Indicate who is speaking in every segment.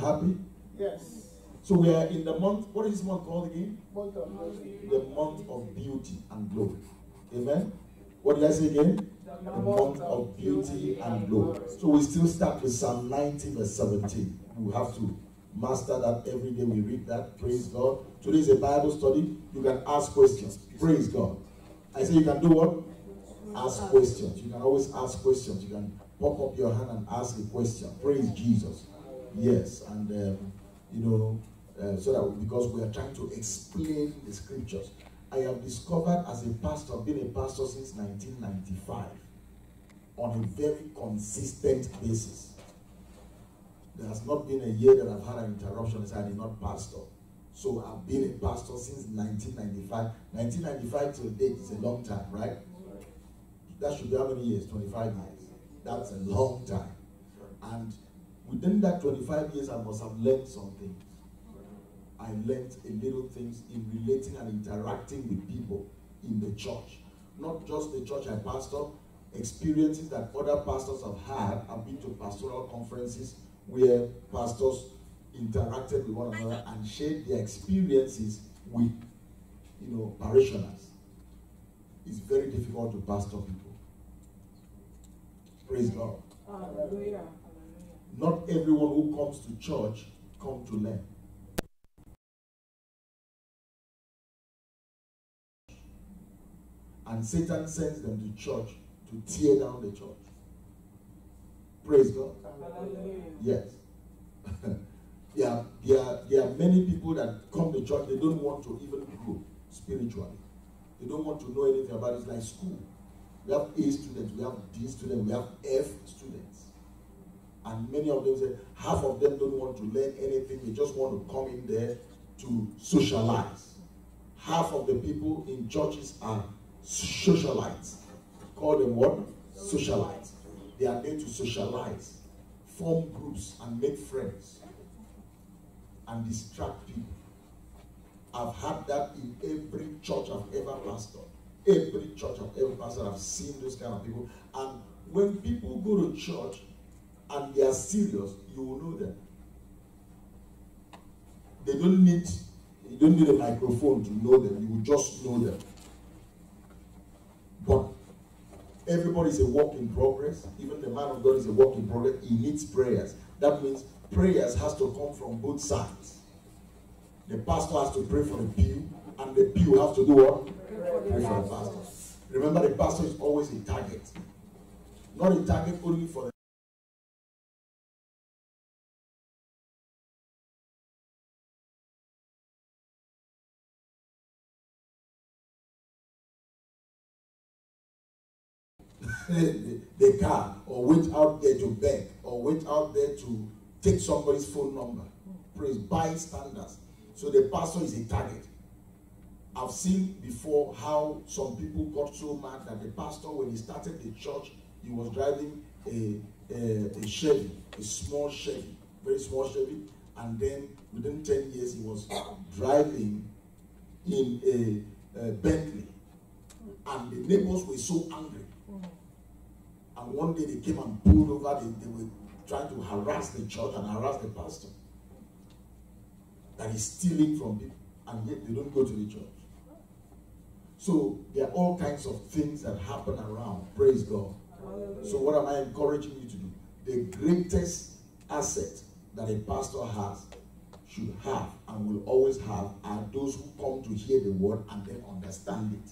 Speaker 1: happy?
Speaker 2: Yes.
Speaker 1: So we are in the month, what is this month called again?
Speaker 2: Month of beauty.
Speaker 1: The month of beauty and glory. Amen? What did I say again? The month of beauty and glory. So we still start with Psalm 90 verse 17. We have to master that every day we read that. Praise God. Today is a Bible study. You can ask questions. Praise God. I say you can do what? Ask questions. You can always ask questions. You can pop up your hand and ask a question. Praise Jesus. Yes. And, so that because we are trying to explain the scriptures. I have discovered as a pastor, I've been a pastor since 1995 on a very consistent basis. There has not been a year that I've had an interruption as I did not pastor. So I've been a pastor since 1995. 1995 till date is a long time, right? That should be how many years? 25 years. That's a long time. And within that 25 years, I must have learned something. I learned a little things in relating and interacting with people in the church. Not just the church I pastor, experiences that other pastors have had. I've been to pastoral conferences where pastors interacted with one another and shared their experiences with, parishioners. It's very difficult to pastor people. Praise God.
Speaker 2: Hallelujah.
Speaker 1: Not everyone who comes to church comes to learn. And Satan sends them to church to tear down the church. Praise God.
Speaker 2: Hallelujah.
Speaker 1: Yes. There are many people that come to church, they don't want to even grow spiritually. They don't want to know anything about it. It's like school. We have A students, we have D students, we have F students. And many of them say, half of them don't want to learn anything. They just want to come in there to socialize. Half of the people in churches are socialites. Call them what? Socialites. They are there to socialize, form groups and make friends and distract people. I've had that in every church I've ever pastored. Every church I've ever pastored, I've seen those kind of people. And when people go to church and they are serious, you will know them. You don't need a microphone to know them. You will just know them. But everybody is a work in progress. Even the man of God is a work in progress. He needs prayers. That means prayers has to come from both sides. The pastor has to pray for the pew, and the pew has to do what? Pray for the pastor. Remember, the pastor is always a target. Not a target only for the the car, or went out there to beg, or went out there to take somebody's phone number. Praise bystanders. So the pastor is a target. I've seen before how some people got so mad that the pastor, when he started the church, he was driving a Chevy, a small Chevy, very small Chevy, and then within 10 years he was driving in a Bentley, and the neighbors were so angry. And one day they came and pulled over. They were trying to harass the church and harass the pastor. That is stealing from people, and yet they don't go to the church. So there are all kinds of things that happen around. Praise God. So what am I encouraging you to do? The greatest asset that a pastor has, should have, and will always have, are those who come to hear the word and then understand it.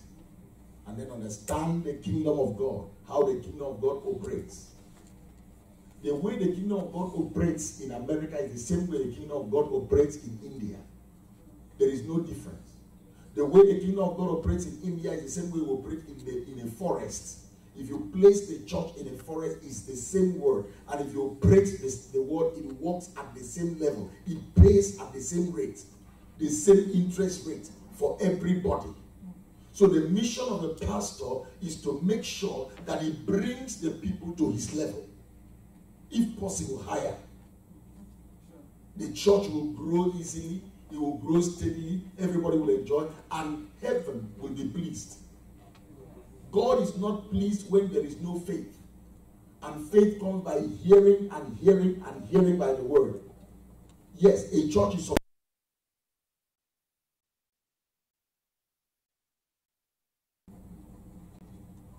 Speaker 1: And then understand the kingdom of God, how the kingdom of God operates. The way the kingdom of God operates in America is the same way the kingdom of God operates in India. There is no difference. The way the kingdom of God operates in India is the same way we operate in a forest. If you place the church in a forest, it's the same word. And if you operate the word, it works at the same level. It pays at the same rate, the same interest rate for everybody. So the mission of the pastor is to make sure that he brings the people to his level. If possible, higher. The church will grow easily, it will grow steadily, everybody will enjoy, and heaven will be pleased. God is not pleased when there is no faith. And faith comes by hearing and hearing and hearing by the word. Yes, a church is.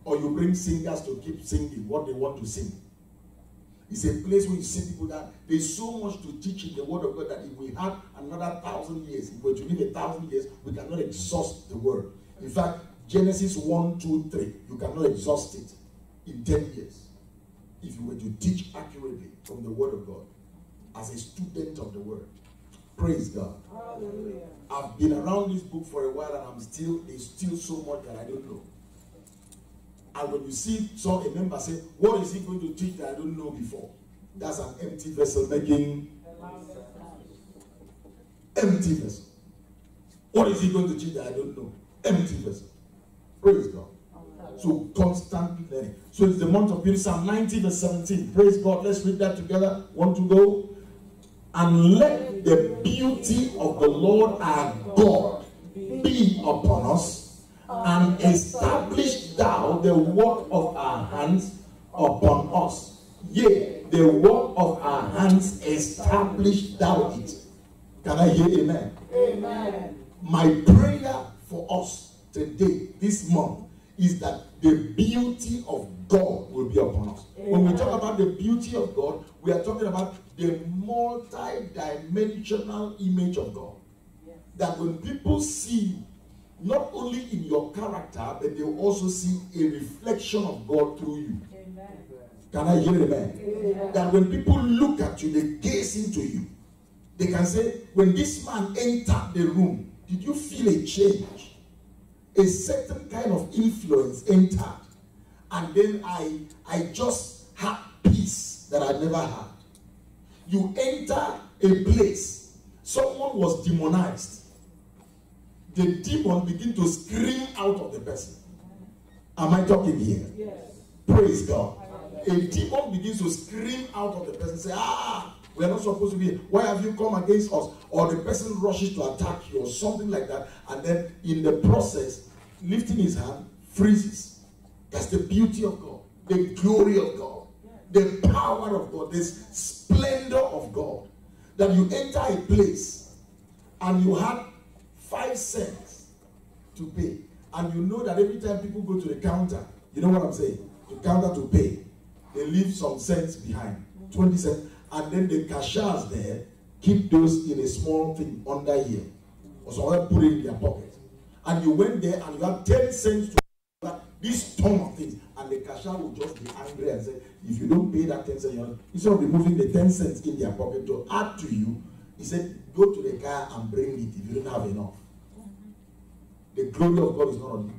Speaker 1: Or you bring singers to keep singing what they want to sing. It's a place where you see people that there's so much to teach in the word of God that if we had another 1,000 years, if we were to live 1,000 years, we cannot exhaust the word. In fact, Genesis 1, 2, 3, you cannot exhaust it in 10 years. If you were to teach accurately from the word of God as a student of the word. Praise God.
Speaker 2: Hallelujah.
Speaker 1: I've been around this book for a while and there's still so much that I don't know. And when you see a member say, what is he going to teach that I don't know before? That's an empty vessel making empty vessel. What is he going to teach that I don't know? Empty vessel. Praise God. So constantly learning. So it's the month of beauty. Psalm 90 verse 17. Praise God. Let's read that together. Want to go? And let the beauty of the Lord our God be upon us, and establish thou the work of our hands upon us. Yea, the work of our hands establish thou it. Can I hear amen?
Speaker 2: Amen.
Speaker 1: My prayer for us today, this month, is that the beauty of God will be upon us. Amen. When we talk about the beauty of God, we are talking about the multi-dimensional image of God. Yes. That when people see you, not only in your character, but they will also see a reflection of God through you. Amen. Can I hear amen? Amen? That when people look at you, they gaze into you. They can say, when this man entered the room, did you feel a change? A certain kind of influence entered. And then I just had peace that I never had. You enter a place, someone was demonized. The demon begin to scream out of the person. Am I talking here? Yes. Praise God. A demon begins to scream out of the person, say, we are not supposed to be here. Why have you come against us? Or the person rushes to attack you or something like that. And then in the process, lifting his hand, freezes. That's the beauty of God. The glory of God. The power of God. The splendor of God. That you enter a place and you have 5 cents to pay, and you know that every time people go to the counter, you know what I'm saying, the counter to pay, they leave some cents behind, 20 cents, and then the cashiers there keep those in a small thing under here, or someone put it in their pocket, and you went there and you have 10 cents to this ton of things, and the cashier will just be angry and say, if you don't pay that 10 cents, instead of removing the 10 cents in their pocket to add to you, he said, go to the car and bring it if you don't have enough. The glory of God is not on you.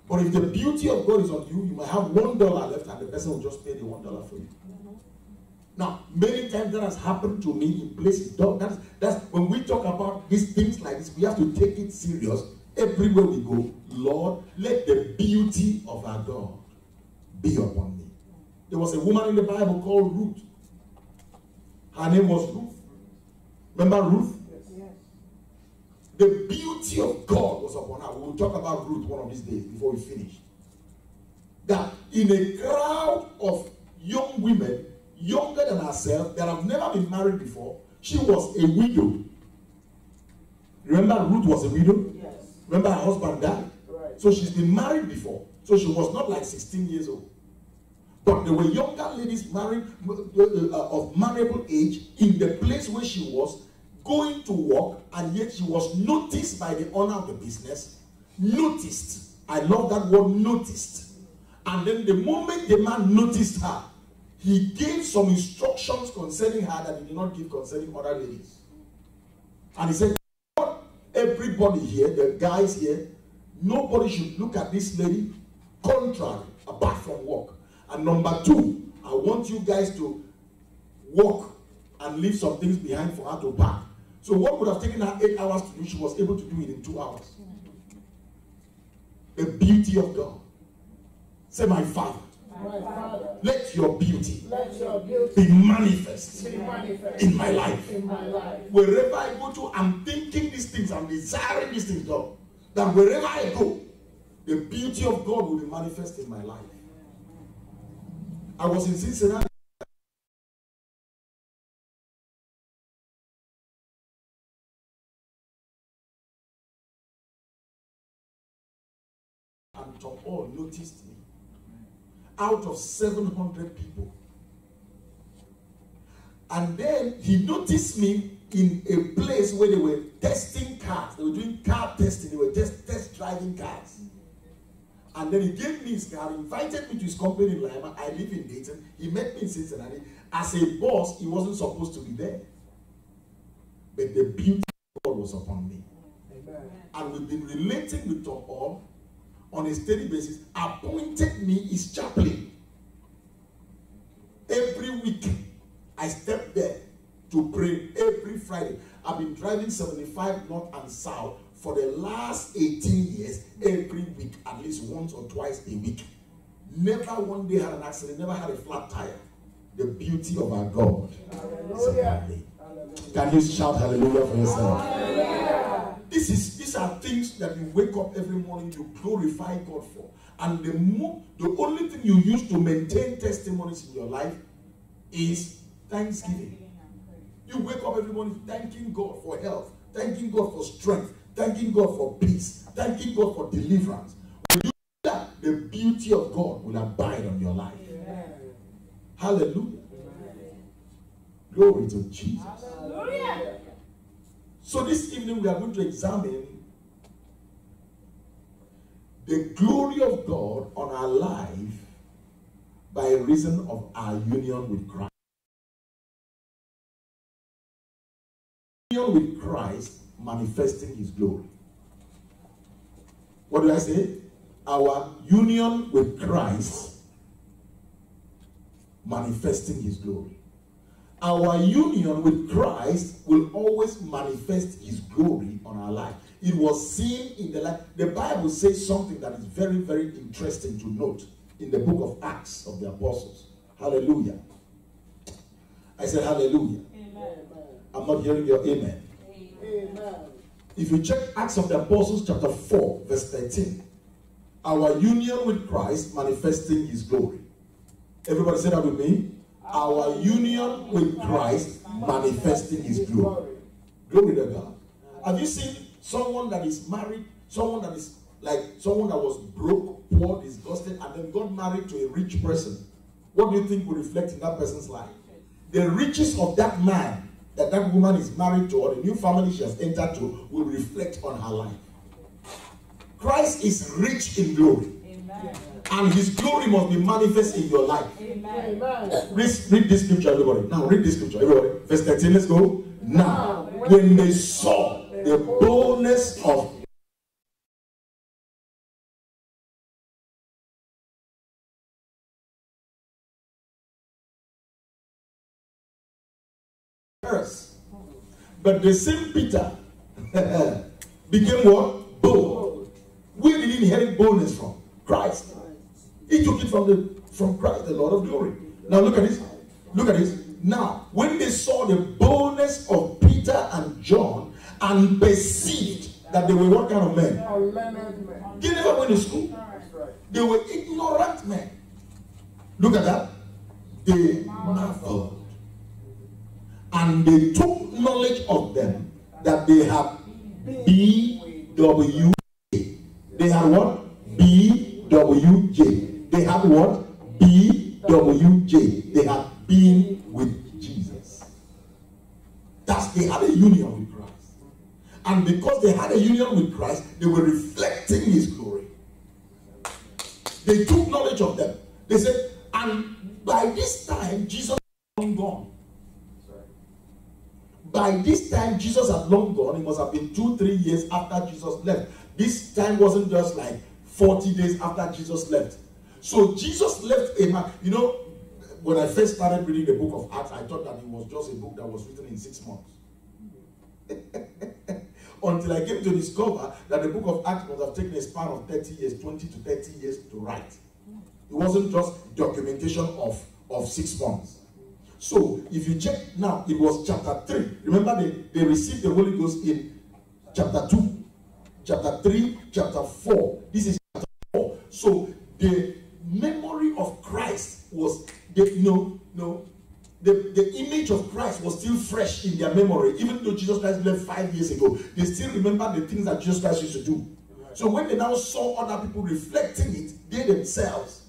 Speaker 1: But if the beauty of God is on you, you might have $1 left and the person will just pay the $1 for you. Now, many times that has happened to me in places. That's when we talk about these things like this, we have to take it serious. Everywhere we go, Lord, let the beauty of our God be upon me. There was a woman in the Bible called Ruth. Her name was Ruth. Remember Ruth? Yes. The beauty of God was upon her. We will talk about Ruth one of these days before we finish. That in a crowd of young women, younger than herself, that have never been married before, she was a widow. Remember Ruth was a widow? Yes. Remember her husband died? Right. So she's been married before. So she was not like 16 years old. But there were younger ladies married of marriageable age in the place where she was going to work, and yet she was noticed by the owner of the business. Noticed. I love that word, noticed. And then the moment the man noticed her, he gave some instructions concerning her that he did not give concerning other ladies. And he said, everybody here, the guys here, nobody should look at this lady contrary, apart from work. And number 2, I want you guys to walk and leave some things behind for her to pack. So what would have taken her 8 hours to do, she was able to do it in 2 hours. The beauty of God. Say, my Father, let your beauty be manifest in my life. Wherever I go to, I'm thinking these things, I'm desiring these things, God. That wherever I go, the beauty of God will be manifest in my life. I was in Cincinnati. and Tom Hall noticed me. Out of 700 people. And then he noticed me in a place where they were testing cars. They were doing car testing. They were test driving cars. And then he gave me his car, invited me to his company in Lima. I live in Dayton. He met me in Cincinnati. As a boss, he wasn't supposed to be there. But the beauty of God was upon me. Amen. And we've been relating with Tom Hall on a steady basis. Appointed me his chaplain. Every week, I step there to pray every Friday. I've been driving 75 north and south for the last 18 years, every week, at least once or twice a week. Never one day had an accident, never had a flat tire. The beauty of our God. Hallelujah. Can you shout hallelujah for yourself? Hallelujah. These are things that you wake up every morning, you glorify God for. And the only thing you use to maintain testimonies in your life is thanksgiving. You wake up every morning thanking God for health, thanking God for strength, thanking God for peace, thanking God for deliverance. When you do that, the beauty of God will abide on your life. Amen. Hallelujah. Amen. Glory to Jesus. Hallelujah. So this evening we are going to examine the glory of God on our life by reason of our union with Christ. Union with Christ manifesting his glory. What do I say? Our union with Christ manifesting his glory. Our union with Christ will always manifest his glory on our life. It was seen in the life. The Bible says something that is very, very interesting to note in the book of Acts of the Apostles. Hallelujah. I said hallelujah. Amen. I'm not hearing your amen. Amen. If you check Acts of the Apostles chapter 4 verse 13, our union with Christ manifesting his glory. Everybody say that with me. Our union with Christ manifesting his glory. Glory to God. Have you seen someone that is married, someone that is like someone that was broke, poor, disgusted, and then got married to a rich person? What do you think will reflect in that person's life? The riches of that man that that woman is married to, or the new family she has entered to, will reflect on her life. Christ is rich in glory. Amen. And his glory must be manifest in your life. Amen. Read this scripture, everybody. Now read this scripture, everybody. Verse 13, let's go. Now, when they saw the boldness of earth, but the same Peter became what? Bold. Where did he inherit boldness from? Christ. He took it from Christ, the Lord of glory. Now look at this. Look at this. Now, when they saw the boldness of Peter and John and perceived that they were what kind of men? They never went to school. They were ignorant men. Look at that. They marveled. And they took knowledge of them that they have BWJ. They had what? BWJ. They had what? BWJ. They had been with Jesus. They had a union with Christ. And because they had a union with Christ, they were reflecting his glory. They took knowledge of them. They said, and by this time, Jesus was long gone. By this time, Jesus had long gone. It must have been 2-3 years after Jesus left. This time wasn't just like 40 days after Jesus left. So Jesus left a man. You know, when I first started reading the book of Acts, I thought that it was just a book that was written in 6 months. Until I came to discover that the book of Acts must have taken a span of 30 years, 20 to 30 years to write. It wasn't just documentation of 6 months. So, if you check now, it was chapter 3. Remember, they received the Holy Ghost in chapter 2, chapter 3, chapter 4. This is chapter 4. So, the memory of Christ was, the image of Christ was still fresh in their memory. Even though Jesus Christ left 5 years ago, they still remember the things that Jesus Christ used to do. So when they now saw other people reflecting it, they themselves,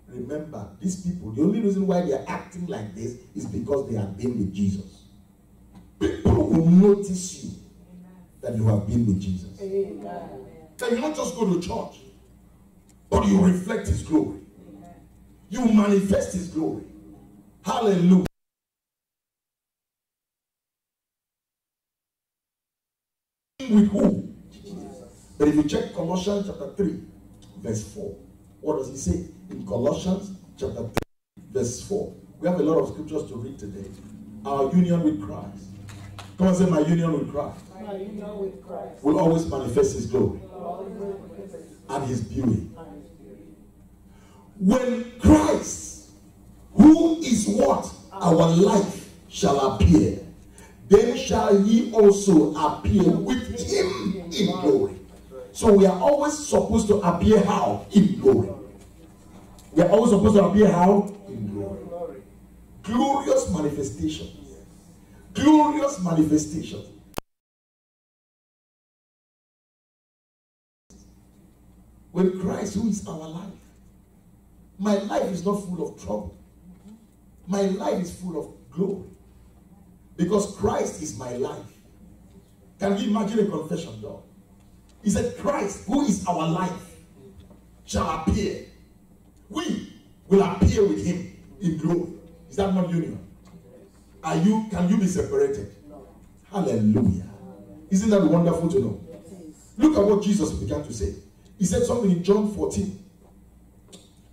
Speaker 1: remember, these people, the only reason why they are acting like this is because they have been with Jesus. People will notice you that you have been with Jesus. That you not just go to church, but you reflect his glory. You manifest his glory. Hallelujah. With who? But if you check Colossians chapter 3, verse 4, what does he say? In Colossians chapter 3, verse 4. We have a lot of scriptures to read today. Our union with Christ. Come on, say, my union with Christ.
Speaker 2: My union with Christ
Speaker 1: will always manifest his glory and his beauty. When Christ, who is what? Our life, shall appear, then shall he also appear with him in glory. So we are always supposed to appear how? In glory. We are always supposed to appear how? In glory. Glorious manifestations. Glorious manifestations. When Christ, who is our life, my life is not full of trouble. My life is full of glory. Because Christ is my life. Can you imagine a confession, though? He said, Christ, who is our life, shall appear. We will appear with him in glory. Is that not union? Can you be separated? No. Hallelujah. Isn't that wonderful to know? Look at what Jesus began to say. He said something in John 14.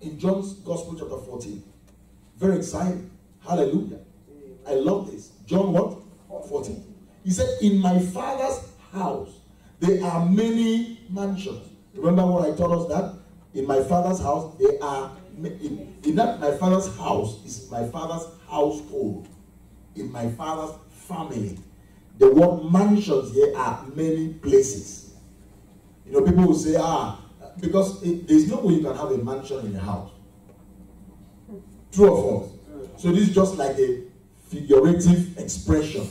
Speaker 1: In John's Gospel chapter 14. Very exciting. Hallelujah. I love this. John what? 14. He said, in my Father's house, there are many mansions. Remember what I told us that? In my Father's house, there are, in that my Father's house is my Father's household. In my Father's family. The word mansions here are many places. You know, people will say, because there's no way you can have a mansion in a house. True or false? So this is just like a figurative expression.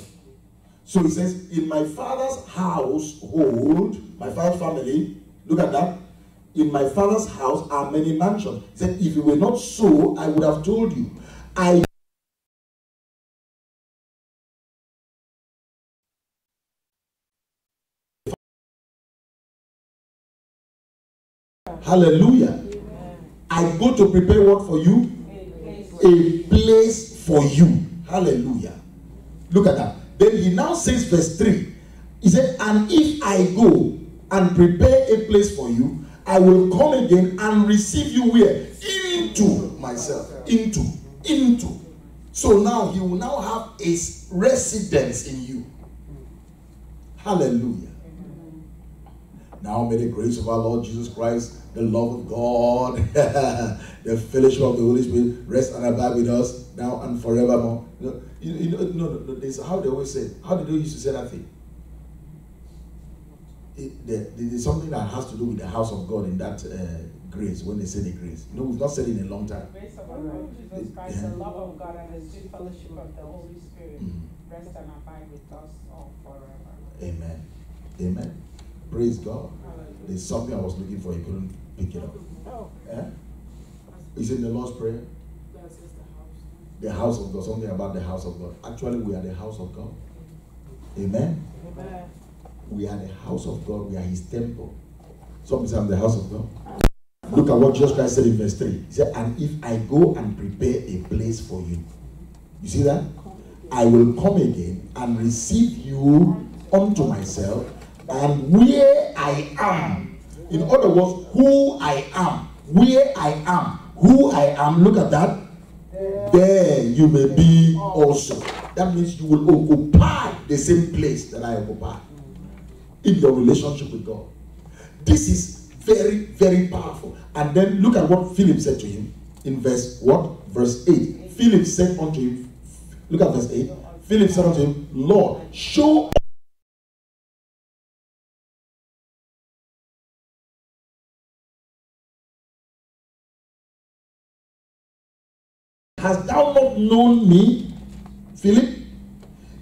Speaker 1: So he says, in my Father's household, my Father's family, look at that. In my Father's house are many mansions. He said, if it were not so, I would have told you. Hallelujah. Amen. I go to prepare what for you? A place for you. Hallelujah. Look at that. Then he now says verse 3. He said, and if I go and prepare a place for you, I will come again and receive you where? Into myself. Into. So now he will now have a residence in you. Hallelujah. Now may the grace of our Lord Jesus Christ, the love of God, the fellowship of the Holy Spirit rest and abide with us now and forevermore. No, this, how they always say, how did they used to say that thing? There's something that has to do with the house of God in that grace, when they say the grace. You know, we've not said it in a long time.
Speaker 2: The grace of our Lord Jesus Christ, the love of God, and the sweet fellowship of the Holy Spirit rest and abide with us all forever. Amen.
Speaker 1: Amen. Praise God. There's something I was looking for, you couldn't pick it up. Is it in the Lord's Prayer? The house of God, something about the house of God. Actually, we are the house of God. Amen. Amen. We are the house of God. We are his temple. Somebody say, I'm the house of God. Look at what Jesus Christ said in verse 3. He said, and if I go and prepare a place for you. You see that? I will come again and receive you unto myself. And where I am, in other words, who I am, where I am, who I am, look at that. There you may be also. That means you will occupy the same place that I occupy in your relationship with God. This is very, very powerful. And then look at what Philip said to him in verse what? Verse 8. Philip said unto him, look at verse 8. Philip said unto him, Lord, show Hast thou not known me, Philip?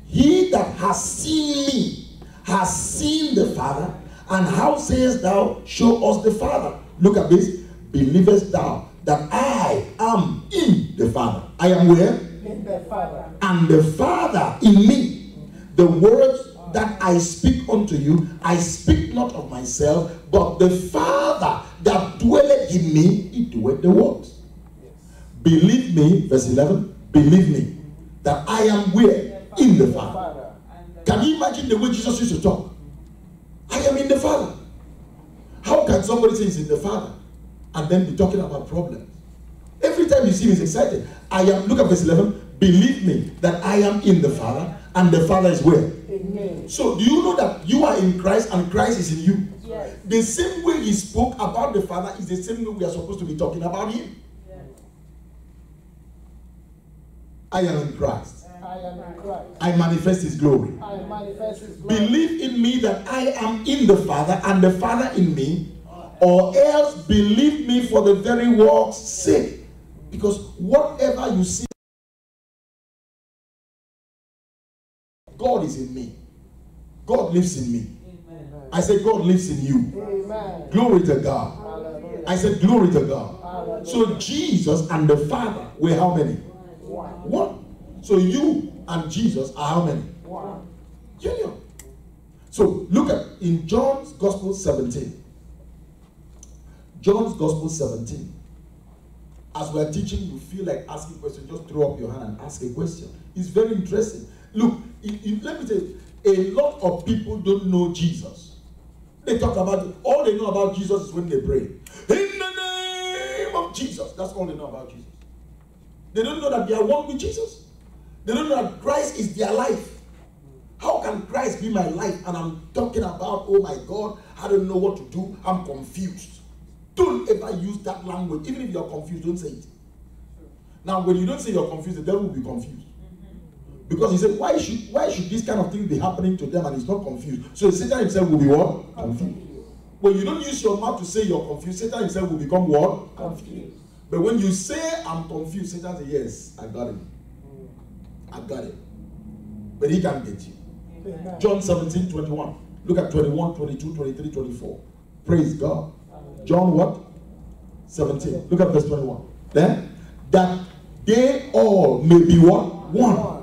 Speaker 1: He that has seen me has seen the Father. And how sayest thou, show us the Father? Look at this. Believest thou that I am in the Father? I am where?
Speaker 2: In the Father.
Speaker 1: And the Father in me. The words that I speak unto you, I speak not of myself, but the Father that dwelleth in me, he doeth the works. Yes. Believe me, verse 11, believe me, that I am where? In the Father. Can you imagine the way Jesus used to talk? I am in the Father. How can somebody say he's in the Father and then be talking about problems? Every time you see him, he's excited. I am, look at verse 11, believe me that I am in the Father, and the Father is where? Amen. So do you know that you are in Christ and Christ is in you? Yes. The same way he spoke about the Father is the same way we are supposed to be talking about him. Yes. I am in Christ.
Speaker 2: I am in Christ.
Speaker 1: I manifest his glory.
Speaker 2: I manifest his glory.
Speaker 1: Believe in me that I am in the Father and the Father in me, or else believe me for the very work's sake. Because whatever you see, God is in me. God lives in me. Amen. I said God lives in you. Amen. Glory to God. Hallelujah. I said glory to God. Hallelujah. So Jesus and the Father were how many? One. So you and Jesus are how many? One. Union. So look at in John's Gospel 17. John's Gospel 17. As we're teaching, you feel like asking questions, just throw up your hand and ask a question. It's very interesting. Look, let me tell you, a lot of people don't know Jesus. They talk about it. All they know about Jesus is when they pray. In the name of Jesus. That's all they know about Jesus. They don't know that they are one with Jesus. They don't know that Christ is their life. How can Christ be my life? And I'm talking about, oh my God, I don't know what to do. I'm confused. Don't ever use that language. Even if you're confused, don't say it. Now, when you don't say you're confused, the devil will be confused. Because he said, why should this kind of thing be happening to them and he's not confused? So Satan himself will be what? Confused. When you don't use your mouth to say you're confused, Satan himself will become what? Confused. But when you say, I'm confused, Satan says, yes, I got him. I got it. But he can't get you. Amen. John 17, 21. Look at 21, 22, 23, 24. Praise God. John what? 17. Look at verse 21. Then, that they all may be what? One.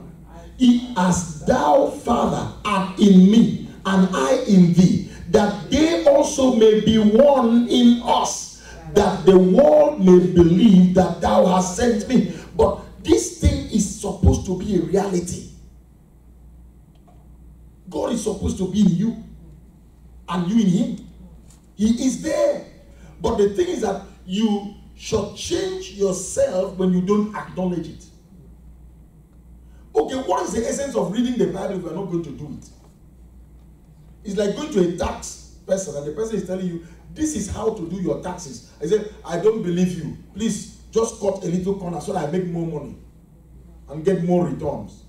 Speaker 1: As thou, Father, art in me, and I in thee, that they also may be one in us, that the world may believe that thou hast sent me. But this thing is supposed to be a reality. God is supposed to be in you, and you in him. He is there. But the thing is that you should change yourself when you don't acknowledge it. Okay, what is the essence of reading the Bible if we are not going to do it? It's like going to a tax person and the person is telling you, this is how to do your taxes. I said, I don't believe you. Please just cut a little corner so that I make more money and get more returns.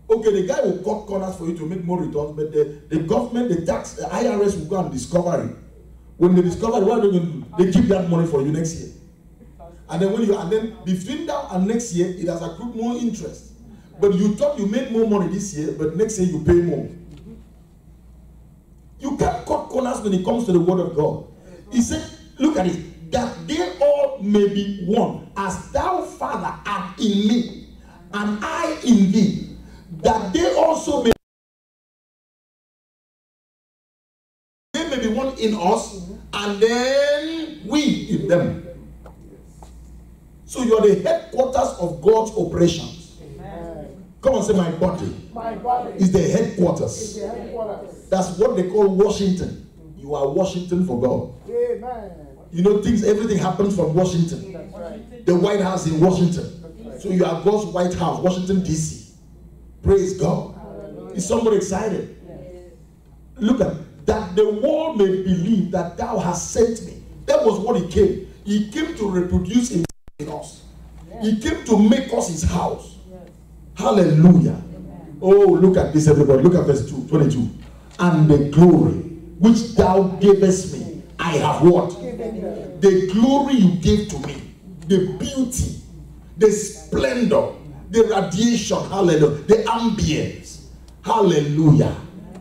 Speaker 1: Okay, the guy will cut corners for you to make more returns, but the government, the tax, the IRS will go and discover it. When they discover it, what are they going to do? They keep that money for you next year. And then between now and next year, it has accrued more interest. But you thought you made more money this year, but next year you pay more. You can't cut corners when it comes to the word of God. He said, look at it, that they all may be one, as thou, Father, art in me, and I in thee, that they also may be one in us, and then we in them. So you are the headquarters of God's operations. Amen. Come on, say my body. My body is the headquarters. That's what they call Washington. You are Washington for God. Amen. You know, everything happens from Washington. That's right. The White House in Washington. Right. So you are God's White House, Washington, D.C. Praise God. Hallelujah. Is somebody excited? Yes. Look at that the world may believe that thou hast sent me. That was what he came. He came to reproduce himself in us. Yes. He came to make us his house. Yes. Hallelujah. Amen. Oh, look at this, everybody. Look at verse 22. And the glory which thou gavest me, I have what? The glory you gave to me, the beauty, the splendor, the radiation, hallelujah, the ambience, hallelujah.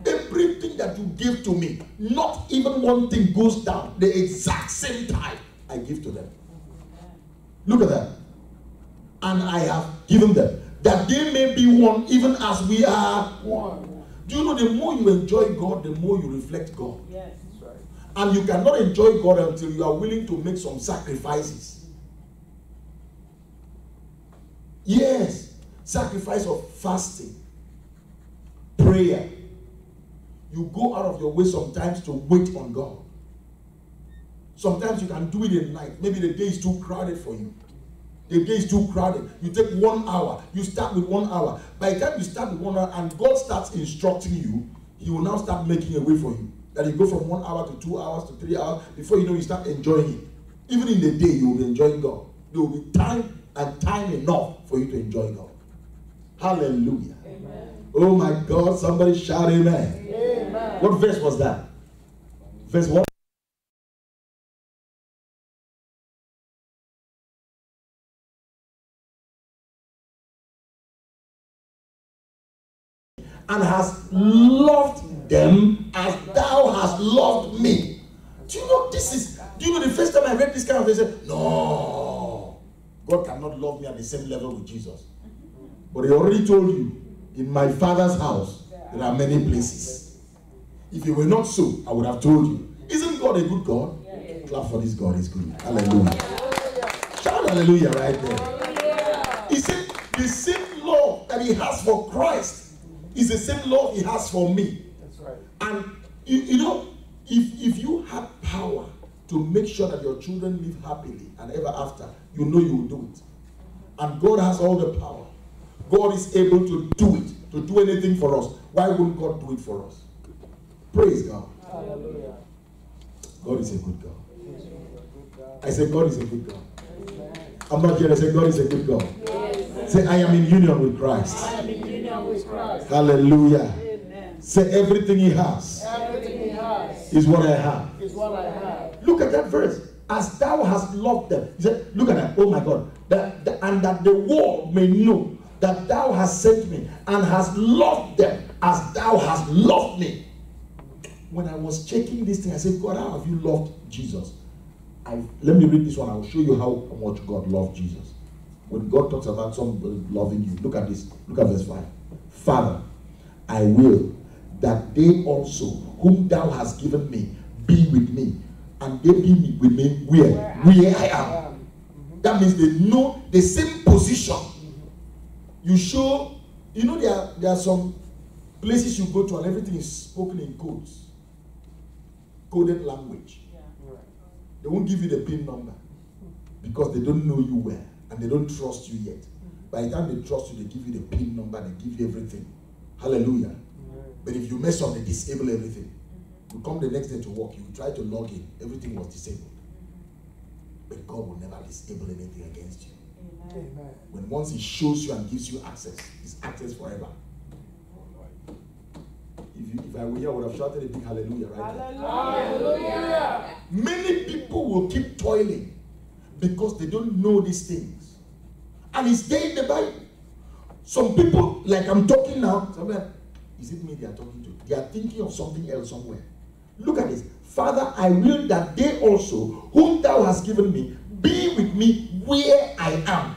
Speaker 1: A everything that you give to me, not even one thing goes down. The exact same time I give to them. Look at that. And I have given them, that they may be one, even as we are one. Do you know, the more you enjoy God, the more you reflect God.
Speaker 2: Yes, that's right.
Speaker 1: And you cannot enjoy God until you are willing to make some sacrifices. Yes, sacrifice of fasting, prayer. You go out of your way sometimes to wait on God. Sometimes you can do it at night. Maybe the day is too crowded for you. The day is too crowded. You take 1 hour. You start with 1 hour. By the time you start with 1 hour and God starts instructing you, He will now start making a way for you. That you go from 1 hour to 2 hours to 3 hours. Before you know, you start enjoying it. Even in the day, you will be enjoying God. There will be time and time enough for you to enjoy God. Hallelujah.
Speaker 2: Amen.
Speaker 1: Oh my God, somebody shout amen.
Speaker 2: Amen.
Speaker 1: What verse was that? Verse 1. And hast loved them as thou hast loved me. Do you know do you know the first time I read this kind of thing, I said, no, God cannot love me at the same level with Jesus. But He already told you, in my Father's house, there are many places. If it were not so, I would have told you. Isn't God a good God? Yes. Clap for this God, is good. Hallelujah. Shout hallelujah right there. He said, the same love that He has for Christ is the same love He has for me.
Speaker 3: That's right.
Speaker 1: And you know, if you have power to make sure that your children live happily and ever after, you know you will do it. And God has all the power. God is able to do it, to do anything for us. Why wouldn't God do it for us? Praise God.
Speaker 3: Hallelujah.
Speaker 1: God is a good God. I say God is a good God. I'm not here. I say God is a good God. Yes. Say I am in union with Christ.
Speaker 3: I am in union with Christ.
Speaker 1: Hallelujah.
Speaker 2: Amen.
Speaker 1: Say everything He has.
Speaker 3: Everything He has
Speaker 1: Is what I have.
Speaker 3: is what I have.
Speaker 1: Look at that verse. As thou hast loved them. He said, look at that. Oh my God. And that the world may know that thou hast sent me and hast loved them as thou hast loved me. When I was checking this thing, I said, God, how have you loved Jesus? Let me read this one. I will show you how much God loved Jesus. When God talks about somebody loving you, look at this. Look at verse 5. Father, I will that they also, whom thou hast given me, be with me, and they be with me where I am. That means they know the same position. You show, you know, there are some places you go to and everything is spoken in codes, coded language. They won't give you the PIN number because they don't know you well and they don't trust you yet. By the time they trust you, they give you the PIN number, they give you everything. Hallelujah. But if you mess up, they disable everything. You come the next day to work, you try to log in, everything was disabled. But God will never disable anything against you.
Speaker 3: Amen.
Speaker 1: When once He shows you and gives you access, it's access forever. If I were here, I would have shouted a big hallelujah right now.
Speaker 3: Hallelujah.
Speaker 1: Many people will keep toiling because they don't know these things. And it's there in the Bible. Some people, like I'm talking now, somewhere, is it me they are talking to? They are thinking of something else somewhere. Look at this. Father, I will that they also, whom thou hast given me, be with me where I am,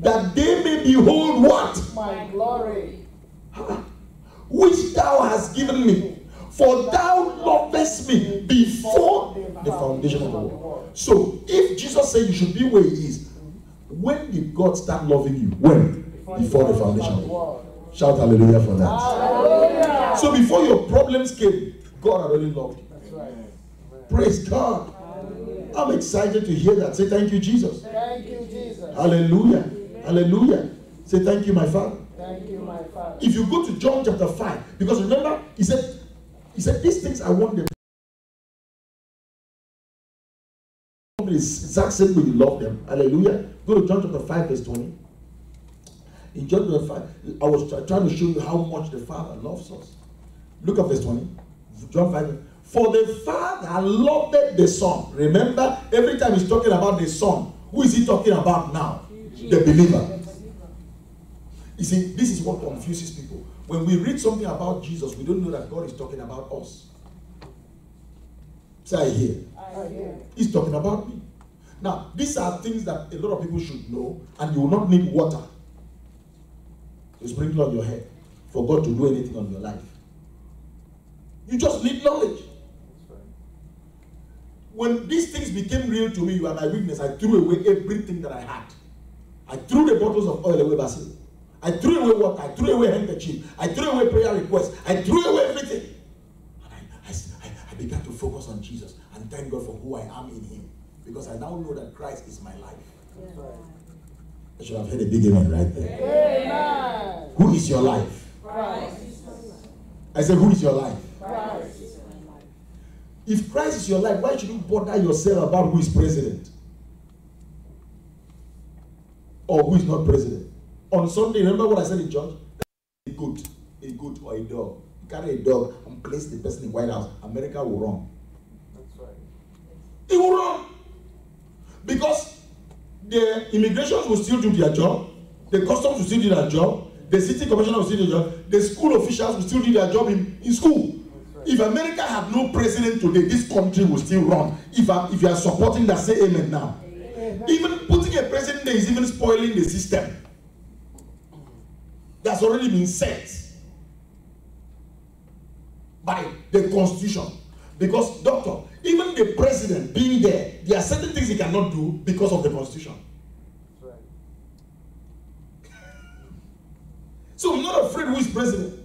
Speaker 1: that they may behold what?
Speaker 3: My glory.
Speaker 1: Which thou hast given me. For thou lovest me before the foundation of the world. So, if Jesus said you should be where He is, when did God start loving you? When? Before the foundation of the world. Shout hallelujah for that.
Speaker 3: Hallelujah.
Speaker 1: So before your problems came, God had already loved you.
Speaker 3: That's right.
Speaker 1: Praise God.
Speaker 3: Hallelujah.
Speaker 1: I'm excited to hear that. Say thank you, Jesus.
Speaker 3: Thank you, Jesus.
Speaker 1: Hallelujah. Hallelujah. Say thank you, my Father.
Speaker 3: Thank you, my Father.
Speaker 1: If you go to John chapter 5, because remember, He said, these things I want them. The exact same way you love them. Hallelujah. Go to John chapter 5, verse 20. In John chapter 5, I was trying to show you how much the Father loves us. Look at verse 20. John 5. For the Father loved the Son. Remember, every time He's talking about the Son, who is He talking about now? The believer. You see, this is what confuses people. when we read something about Jesus, we don't know that God is talking about us. Say, I hear.
Speaker 3: I hear.
Speaker 1: He's talking about me. Now, these are things that a lot of people should know, and you will not need water to sprinkle on your head for God to do anything on your life. You just need knowledge.
Speaker 3: That's right.
Speaker 1: When these things became real to me, you are my witness, I threw away everything that I had. I threw the bottles of oil away, Basil. I threw away water. I threw away handkerchief. I threw away prayer requests. I threw away everything. And I began to focus on Jesus and thank God for who I am in Him. Because I now know that Christ is my life.
Speaker 3: That's right.
Speaker 1: I should have heard a big amen right there.
Speaker 3: Amen.
Speaker 1: Who is your life?
Speaker 3: Christ.
Speaker 1: I said, who is your life?
Speaker 3: Christ.
Speaker 1: If Christ is your life, why should you bother yourself about who is president? Or who is not president? On Sunday, remember what I said in church? A goat or a dog. You carry a dog and place the person in the White House, America will run.
Speaker 3: That's right.
Speaker 1: It will run. Because the immigrations will still do their job, the customs will still do their job, the city commissioner will still do their job, the school officials will still do their job in school. Right. If America had no president today, this country will still run. If you are supporting that, say amen now. Amen. Even putting a president there is even spoiling the system that's already been set by the constitution. Because, doctor, even the president being there are certain things he cannot do because of the constitution.
Speaker 3: That's right.
Speaker 1: So I'm not afraid who is president,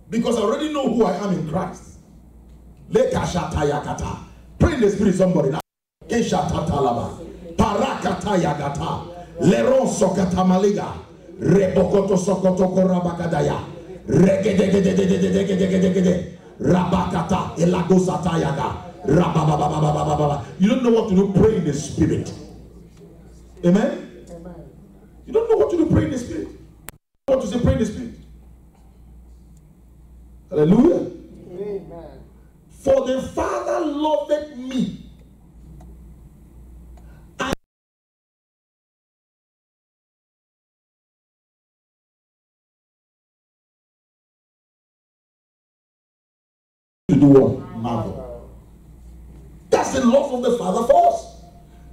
Speaker 1: because I already know who I am in Christ. Pray in the spirit, somebody now. Parakata yagata, leron sokata maliga, rebokoto sokoto korabakadaya, regedegedegedegedegedegede, rabakata elagosata yaga, rabababababababa. You don't know what to do, pray in the spirit. Amen?
Speaker 3: Amen.
Speaker 1: You don't know what to do, pray in the spirit. What to say, pray in the spirit. Hallelujah.
Speaker 3: Amen.
Speaker 1: For the Father loved me. To do what? Marvel. That's the love of the Father for us.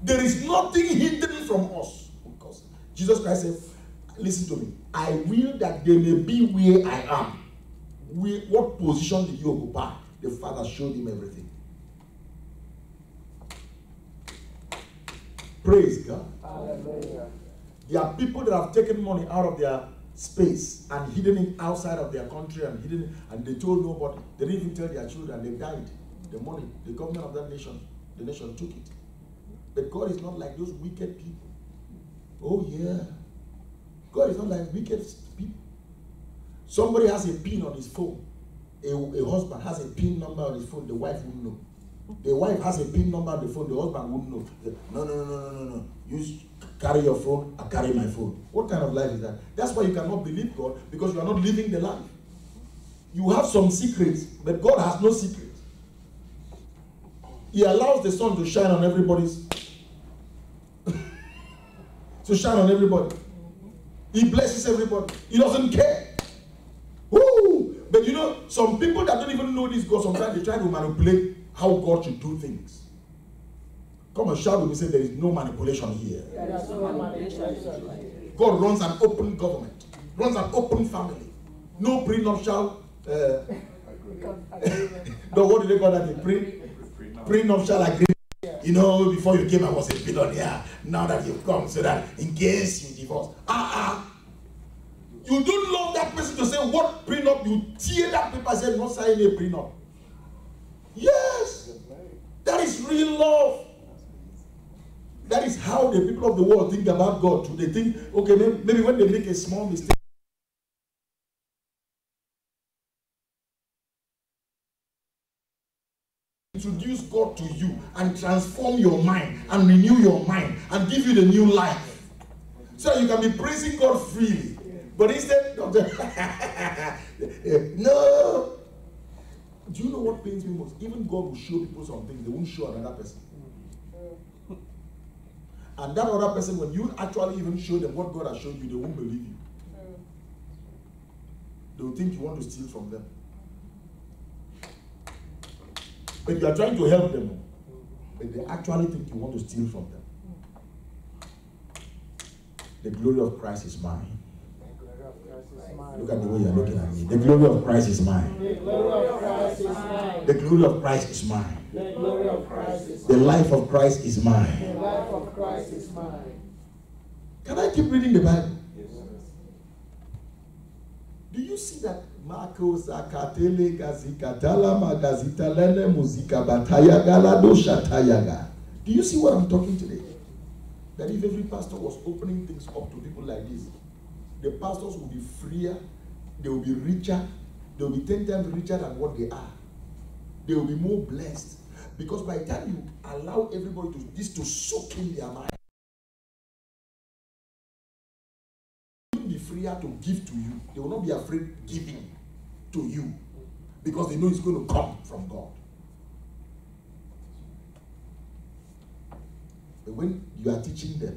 Speaker 1: There is nothing hidden from us. Because Jesus Christ said, listen to me, I will that they may be where I am. What position did you occupy? The Father showed him everything. Praise God.
Speaker 3: Hallelujah.
Speaker 1: There are people that have taken money out of their space and hidden it outside of their country and hidden it, and they told nobody. They didn't even tell their children. They died. The money, the government of that nation, the nation took it. But God is not like those wicked people. Oh yeah. God is not like wicked people. Somebody has a pin on his phone. A husband has a pin number on his phone. The wife won't know. The wife has a pin number on the phone. The husband won't know. No. You carry your phone, I carry my phone. What kind of life is that? That's why you cannot believe God, because you are not living the life. You have some secrets, but God has no secrets. He allows the sun to shine on everybody's to shine on everybody. He blesses everybody. He doesn't care. Woo! But you know, some people that don't even know this God, sometimes they try to manipulate how God should do things. Come and shout with me, say there is no manipulation here.
Speaker 3: There is no manipulation.
Speaker 1: God runs an open government, runs an open family. No prenuptial, what do they call that? Prenuptial agreement. You know, before you came, I was a billionaire. Now that you've come, so that in case you divorce. You don't love that person to say what prenup. You tear that paper and say, not signing a prenup. Yes. That is real love. That is how the people of the world think about God too. They think, okay, maybe when they make a small mistake, introduce God to you and transform your mind and renew your mind and give you the new life. So you can be praising God freely. But instead of the no. Do you know what pains me most? Even God will show people something they won't show another person. And that other person, when you actually even show them what God has shown you, they won't believe you. They will think you want to steal from them. But you are trying to help them. But they actually think you want to steal from them. The glory of Christ is mine. Look at the way you are looking at me. The glory of Christ is mine.
Speaker 3: The glory of Christ is mine.
Speaker 1: The glory of Christ is mine.
Speaker 3: The glory of Christ is
Speaker 1: The
Speaker 3: mine.
Speaker 1: life of Christ is mine.
Speaker 3: The life of Christ is mine.
Speaker 1: Can I keep reading the Bible? Do you see that? Marcos akatele gazikatala magazitalene muzika bataya galado shatayaga. Do you see what I'm talking today? That if every pastor was opening things up to people like this, the pastors will be freer, they will be richer, they will be 10 times richer than what they are. They will be more blessed. Because by the time you allow everybody to soak in their mind, they will be freer to give to you. They will not be afraid giving to you because they know it's going to come from God. But when you are teaching them,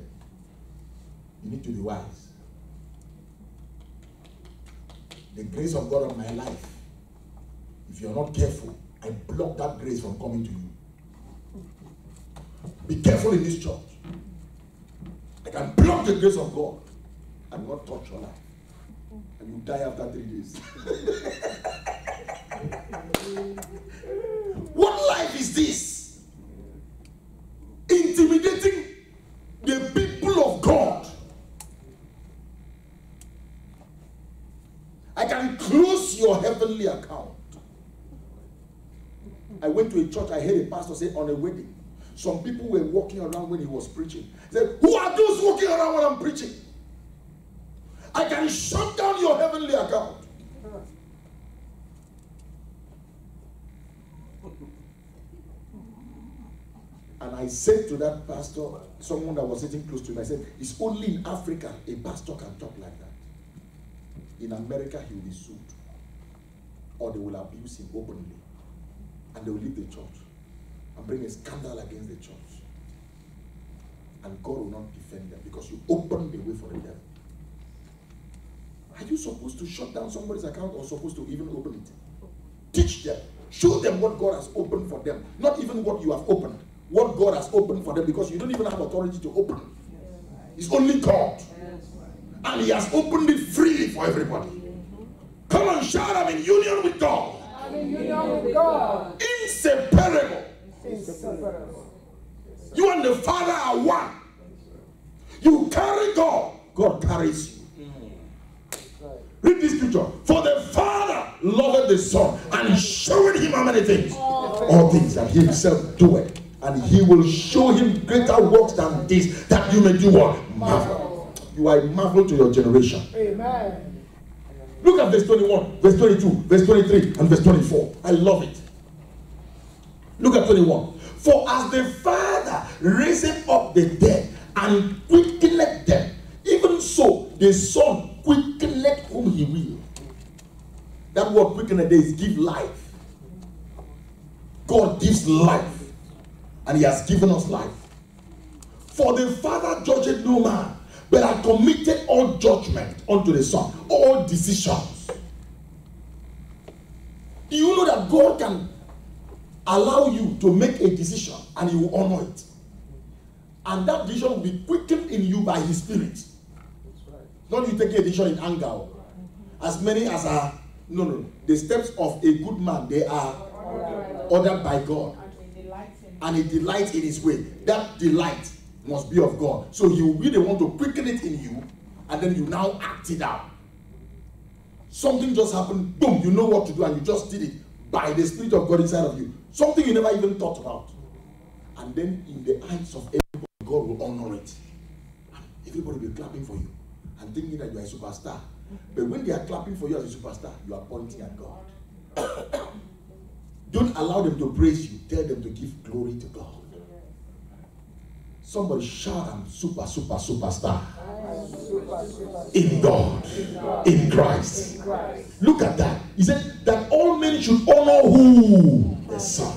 Speaker 1: you need to be wise. The grace of God on my life, if you're not careful, I block that grace from coming to you. Be careful in this church. I can block the grace of God and not touch your life. And you die after 3 days. What life is this? Intimidating the people of God. I can close your heavenly account. I went to a church, I heard a pastor say on a wedding, some people were walking around when he was preaching. He said, who are those walking around when I'm preaching? I can shut down your heavenly account. And I said to that pastor, someone that was sitting close to him, I said, it's only in Africa a pastor can talk like that. In America, he will be sued. Or they will abuse him openly. And they will leave the church and bring a scandal against the church. And God will not defend them because you opened the way for the devil. Are you supposed to shut down somebody's account or supposed to even open it? Teach them. Show them what God has opened for them. Not even what you have opened. What God has opened for them, because you don't even have authority to open. It's only God. And He has opened it freely for everybody. Come on, shout, I'm in union with God.
Speaker 3: I'm in union with God.
Speaker 1: Inseparable.
Speaker 3: Inseparable.
Speaker 1: You and the Father are one. You carry God. God carries you. Read this scripture. For the Father loved the Son and showed him how many things? All things that He Himself doeth. And He will show him greater works than this, that you may do what? Marvel. You are a marvel to your generation.
Speaker 3: Amen.
Speaker 1: Look at verse 21, verse 22, verse 23, and verse 24. I love it. Look at 21. For as the Father raiseth up the dead and quickeneth them, even so the Son quickeneth whom He will. That word quickeneth is give life. God gives life. And He has given us life. For the Father judgeth no man, but hath committed all judgment unto the Son, all decisions. Do you know that God can allow you to make a decision and He will honor it? And that decision will be quickened in you by His Spirit. That's right. Not you taking a decision in anger. As many as are, no. The steps of a good man, they are ordered by God. And He delights in His way. That delight must be of God. So He will really want to quicken it in you, and then you now act it out. Something just happened, boom, you know what to do, and you just did it by the Spirit of God inside of you. Something you never even thought about. And then in the eyes of everybody, God will honor it. And everybody will be clapping for you and thinking that you are a superstar. But when they are clapping for you as a superstar, you are pointing at God. Don't allow them to praise you. Tell them to give glory to God. Somebody shout, I'm superstar. In God. In Christ. Look at that. He said that all men should honor who? The Son.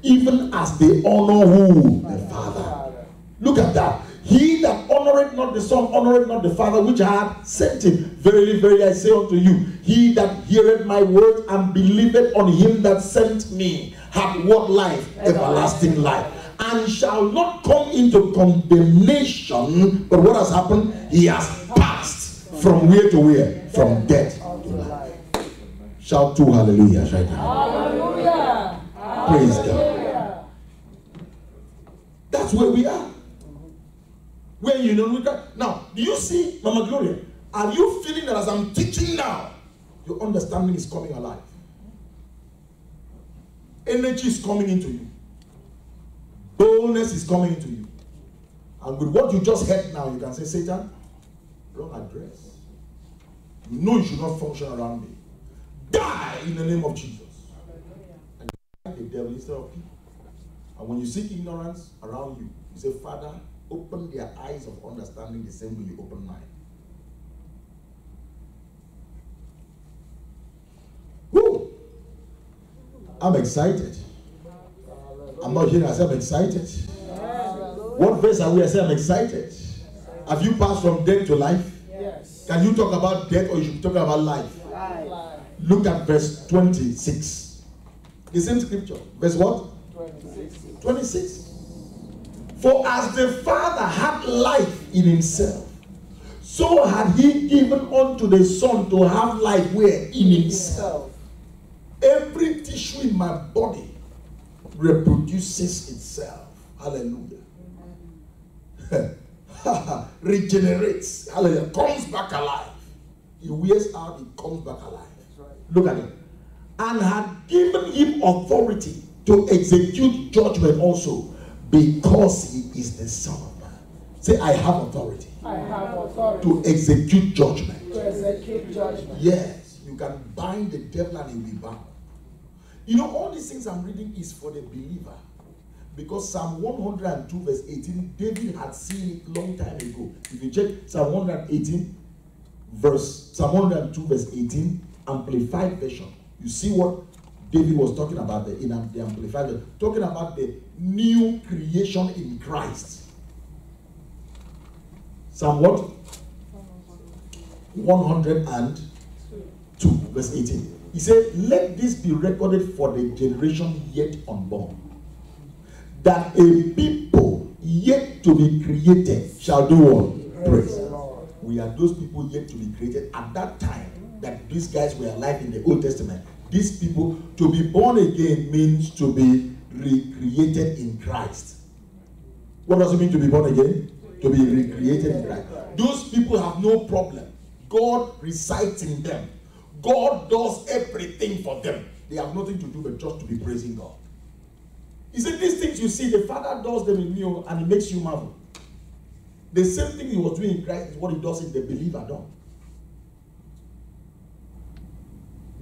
Speaker 1: Even as they honor who? The Father. Look at that. He that honoreth not the Son, honoreth not the Father which hath sent him. Verily, verily, I say unto you, he that heareth my word and believeth on him that sent me hath what life? Everlasting life. And shall not come into condemnation, but what has happened? He has passed from where to where? From death to life. Shout two hallelujahs right now.
Speaker 3: Hallelujah.
Speaker 1: Praise God. That's where we are. Where you know we got. Now, do you see, Mama Gloria? Are you feeling that as I'm teaching now, your understanding is coming alive? Energy is coming into you. Boldness is coming into you. And with what you just heard now, you can say, Satan, wrong address. You know you should not function around me. Die in the name of Jesus. And you fight the devil instead of people. And when you seek ignorance around you, you say, Father, open their eyes of understanding the same way you open mine. Woo! I'm excited. I'm not hearing I say I'm excited. What verse are we? I say I'm excited. Have you passed from death to life?
Speaker 3: Yes.
Speaker 1: Can you talk about death or you should be talking about life?
Speaker 3: Life.
Speaker 1: Look at verse 26. The same scripture. Verse what?
Speaker 3: 26.
Speaker 1: 26. For as the Father had life in himself, so had he given unto the Son to have life where? In himself. Every tissue in my body reproduces itself. Hallelujah. Regenerates. Hallelujah. Comes back alive. It wears out, it comes back alive. Look at it. And had given him authority to execute judgment also, because he is the Son of Man. Say, I have authority.
Speaker 3: I have authority
Speaker 1: To execute judgment.
Speaker 3: to execute judgment.
Speaker 1: Yes, you can bind the devil and he will be bound. You know, all these things I'm reading is for the believer. Because Psalm 102 verse 18, David had seen it long time ago. If you check Psalm 118 Psalm 102 verse 18, Amplified version, you see what David was talking about in the Amplified version, talking about the new creation in Christ. Psalm what? 102 verse 18. He said, let this be recorded for the generation yet unborn, that a people yet to be created shall do what? Praise. We are those people yet to be created. At that time that these guys were alive in the Old Testament, these people, to be born again means to be recreated in Christ. What does it mean to be born again? To be recreated in Christ. Those people have no problem. God resides in them. God does everything for them. They have nothing to do but just to be praising God. He said, these things you see, the Father does them in you and it makes you marvel. The same thing he was doing in Christ is what he does in the believer done.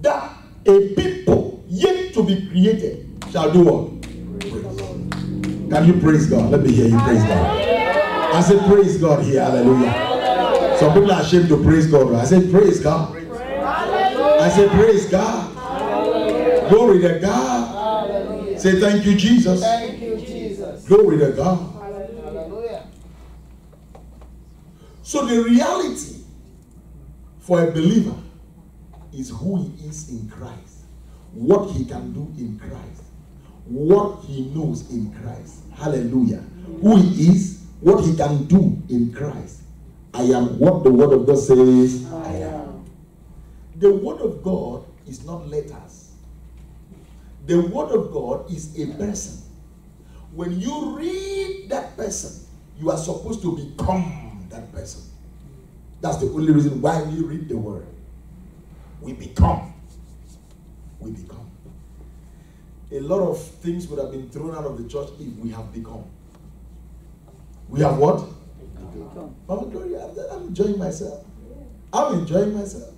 Speaker 1: That a people yet to be created shall do what? Praise. Can you praise God? Let me hear you praise God. I said praise God here. Hallelujah. Some people are ashamed to praise God. I said praise God. I said praise God.
Speaker 3: Hallelujah.
Speaker 1: Glory to God.
Speaker 3: Hallelujah.
Speaker 1: Say thank you, Jesus.
Speaker 3: Thank you, Jesus.
Speaker 1: Glory to God.
Speaker 3: Hallelujah.
Speaker 1: So the reality for a believer is who he is in Christ, what he can do in Christ, what he knows in Christ. Hallelujah. Who he is, what he can do in Christ. I am what the word of God says I am. The word of God is not letters. The word of God is a person. When you read that person, you are supposed to become that person. That's the only reason why we read the word. We become. We become. A lot of things would have been thrown out of the church if we have become. We have what? Become. Oh, Gloria, I'm enjoying myself. I'm enjoying myself.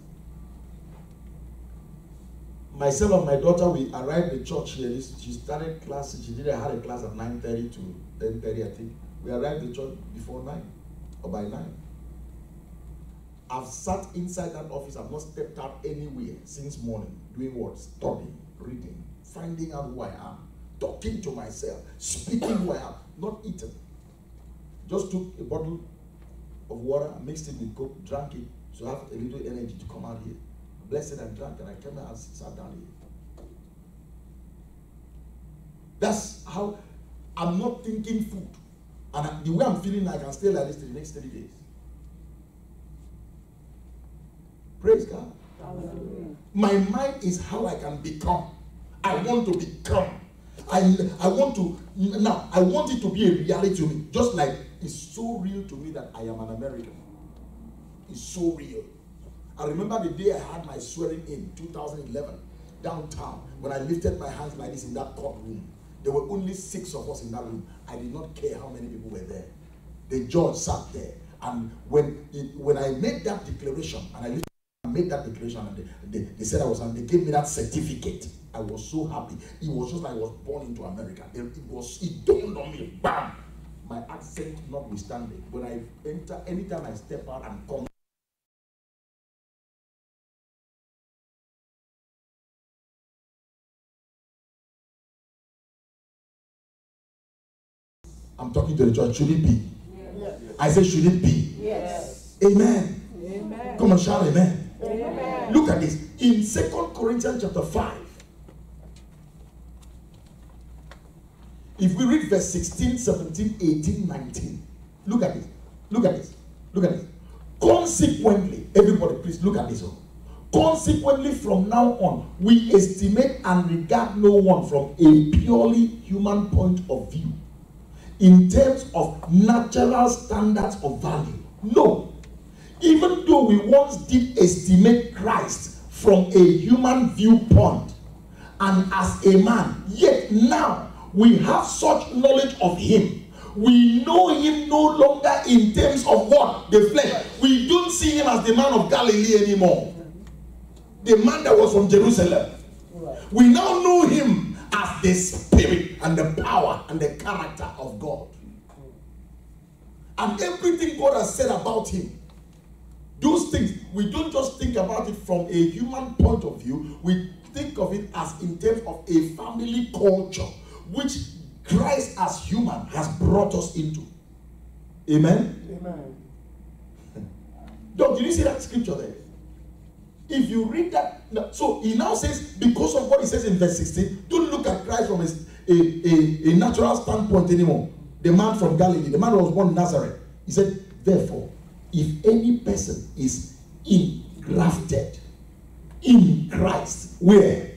Speaker 1: Myself and my daughter, we arrived at church here. She started class. She did had a class at 9:30 to 10:30, I think. We arrived at church before 9 or by 9. I've sat inside that office. I've not stepped out anywhere since morning. Doing what? Studying, reading, finding out who I am, talking to myself, speaking who I am, not eating. Just took a bottle of water, mixed it with Coke, drank it, so I have a little energy to come out here. Blessed and drank, and I came out and sat down here. That's how I'm not thinking food. And the way I'm feeling, I can stay like this for the next 30 days. Praise God.
Speaker 2: Hallelujah.
Speaker 1: My mind is how I can become. I want to become. I want to, now, I want it to be a reality to me. Just like it's so real to me that I am an American. It's so real. I remember the day I had my swearing in, 2011, downtown, when I lifted my hands like this in that courtroom. There were only 6 of us in that room. I did not care how many people were there. The judge sat there. And when I made that declaration, and I made that declaration, and they said I was, and they gave me that certificate, I was so happy. It was just like I was born into America. It dawned on me, bam! My accent notwithstanding. When I enter, anytime I step out and come, I'm talking to the church. Should it be?
Speaker 3: Yes.
Speaker 1: I say, should it be?
Speaker 3: Yes.
Speaker 1: Amen.
Speaker 2: Amen.
Speaker 1: Come on, shout amen.
Speaker 2: Amen.
Speaker 1: Look at this. In 2 Corinthians chapter 5, if we read verse 16, 17, 18, 19, look at this. Look at this. Look at this. Consequently, everybody, please look at this. Consequently, from now on, we estimate and regard no one from a purely human point of view in terms of natural standards of value. No. Even though we once did estimate Christ from a human viewpoint and as a man, yet now we have such knowledge of him. We know him no longer in terms of what? The flesh. We don't see him as the man of Galilee anymore. The man that was from Jerusalem. We now know him as the spirit and the power and the character of God. And everything God has said about him, those things, we don't just think about it from a human point of view. We think of it as in terms of a family culture, which Christ as human has brought us into. Amen?
Speaker 3: Amen.
Speaker 1: Did you see that scripture there? If you read that, so he now says, because of what he says in verse 16, don't look at Christ from a natural standpoint anymore. The man from Galilee, the man who was born in Nazareth. He said, therefore, if any person is engrafted in Christ, where?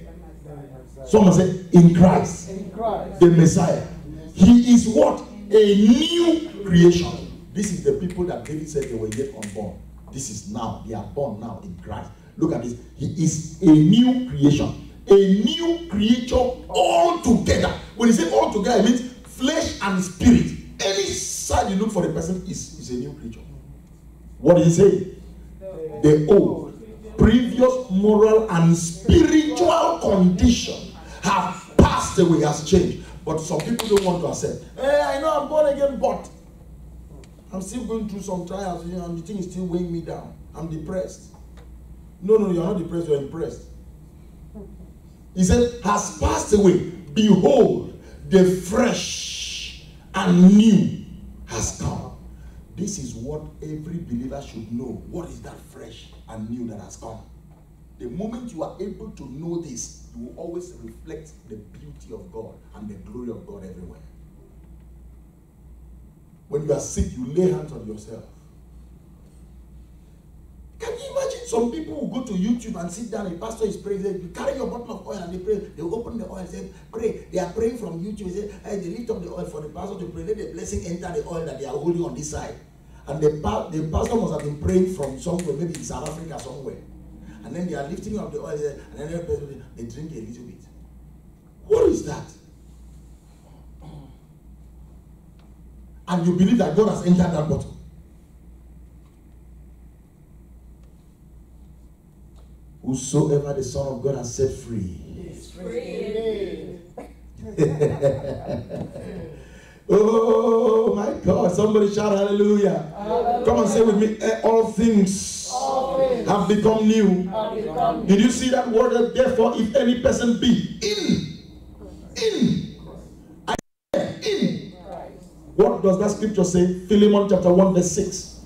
Speaker 1: Someone said, in Christ.
Speaker 3: In Christ.
Speaker 1: The Messiah. He is what? A new creation. This is the people that David said they were yet unborn. This is now. They are born now in Christ. Look at this. He is a new creation. A new creature altogether. When he says altogether, it means flesh and spirit. Any side you look for the person is a new creature. What did he say? The old, previous moral and spiritual condition have passed away, has changed. But some people don't want to accept. Hey, I know I'm born again, but I'm still going through some trials, and the thing is still weighing me down. I'm depressed. No, you're not depressed, you're impressed. He said, has passed away. Behold, the fresh and new has come. This is what every believer should know. What is that fresh and new that has come? The moment you are able to know this, you will always reflect the beauty of God and the glory of God everywhere. When you are sick, you lay hands on yourself. Can you imagine some people who go to YouTube and sit down, a pastor is praying, you carry your bottle of oil and they pray, they open the oil and say, pray. They are praying from YouTube, they say, hey, they lift up the oil for the pastor to pray, let the blessing enter the oil that they are holding on this side. And the pastor must have been praying from somewhere, maybe in South Africa somewhere. And then they are lifting up the oil, and then they drink a little bit. What is that? And you believe that God has entered that bottle. Whosoever the Son of God has set free
Speaker 3: It's free.
Speaker 1: Oh my God, somebody shout hallelujah.
Speaker 3: Hallelujah.
Speaker 1: Come and say with me, all things have become new. Did you see that word? Therefore, if any person be in What does that scripture say? Philemon chapter 1 verse 6.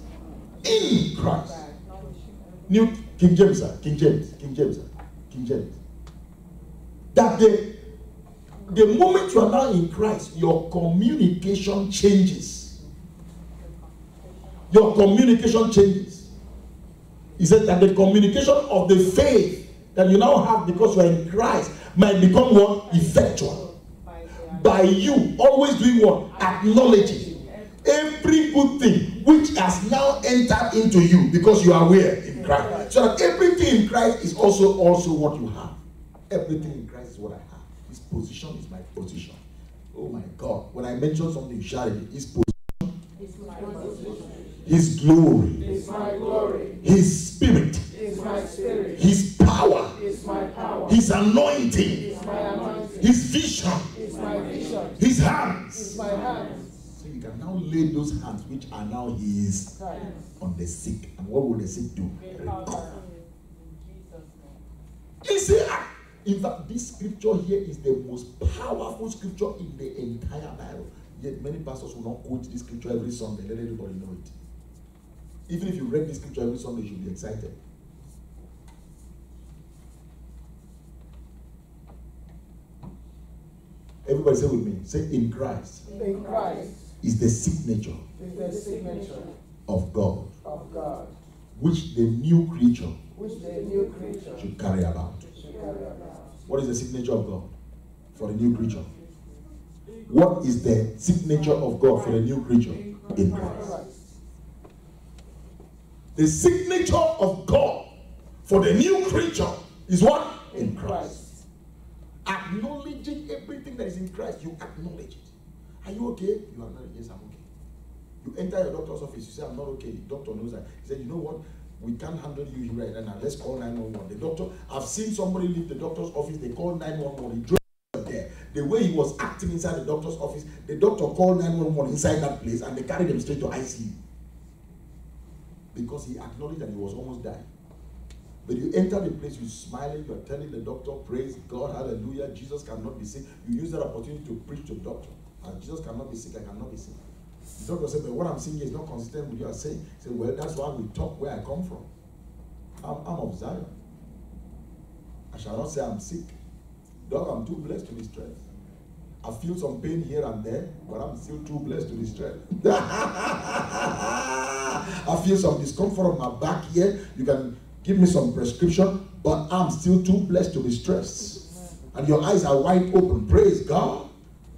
Speaker 1: In Christ. New King James, sir. King James. That the moment you are now in Christ, your communication changes. Your communication changes. He said that the communication of the faith that you now have because you are in Christ might become what? Effectual. By you always doing what? Acknowledging every good thing which has now entered into you because you are where? In Christ. So that everything in Christ is also what you have. Everything in Christ is what I have. His position is my position. Oh my God. When I mention something, shout it. His position
Speaker 2: It's my position.
Speaker 1: His glory,
Speaker 3: It's my glory.
Speaker 1: His spirit,
Speaker 3: It's my spirit.
Speaker 1: His power,
Speaker 3: It's my power.
Speaker 1: His anointing,
Speaker 3: It's my anointing.
Speaker 1: His vision,
Speaker 3: It's my vision.
Speaker 1: His
Speaker 3: It's
Speaker 1: hands.
Speaker 3: my hands.
Speaker 1: So you can now lay those hands which are now His
Speaker 3: Right.
Speaker 1: on the sick. And what will the sick do?
Speaker 2: Recover.
Speaker 1: Recover.
Speaker 2: In Jesus' name.
Speaker 1: You see, in fact, this scripture here is the most powerful scripture in the entire Bible. Yet many pastors will not quote this scripture every Sunday. Let everybody know it. Even if you read this scripture every Sunday, you should be excited. Everybody say with me. Say, in Christ
Speaker 3: In Christ
Speaker 1: is the signature
Speaker 3: is the signature
Speaker 1: of God,
Speaker 3: of God,
Speaker 1: which the new creature
Speaker 3: which the new creature
Speaker 1: should carry about.
Speaker 3: should carry about.
Speaker 1: What is the signature of God for the new creature? What is the signature of God for the new creature? In Christ.
Speaker 3: Christ.
Speaker 1: The signature of God for the new creature is what? In Christ. Acknowledging everything that is in Christ, you acknowledge it. Are you okay? You are not. Yes, I'm okay. You enter your doctor's office, you say, I'm not okay. The doctor knows that. He said, you know what? We can't handle you right now. Let's call 911. The doctor, I've seen somebody leave the doctor's office, they called 911. He drove there. The way he was acting inside the doctor's office, the doctor called 911 inside that place and they carried him straight to ICU. Because he acknowledged that he was almost dying. But you enter the place, you're smiling, you're telling the doctor, praise God, hallelujah, Jesus cannot be sick. You use that opportunity to preach to the doctor. And Jesus cannot be sick, I cannot be sick. The doctor said, but what I'm saying here is not consistent with what you are saying. He said, well, that's why we talk where I come from. I'm of Zion. I shall not say I'm sick. Dog, I'm too blessed to be stressed. I feel some pain here and there, but I'm still too blessed to be stressed. I feel some discomfort on my back here. You can give me some prescription, but I'm still too blessed to be stressed. And your eyes are wide open. Praise God.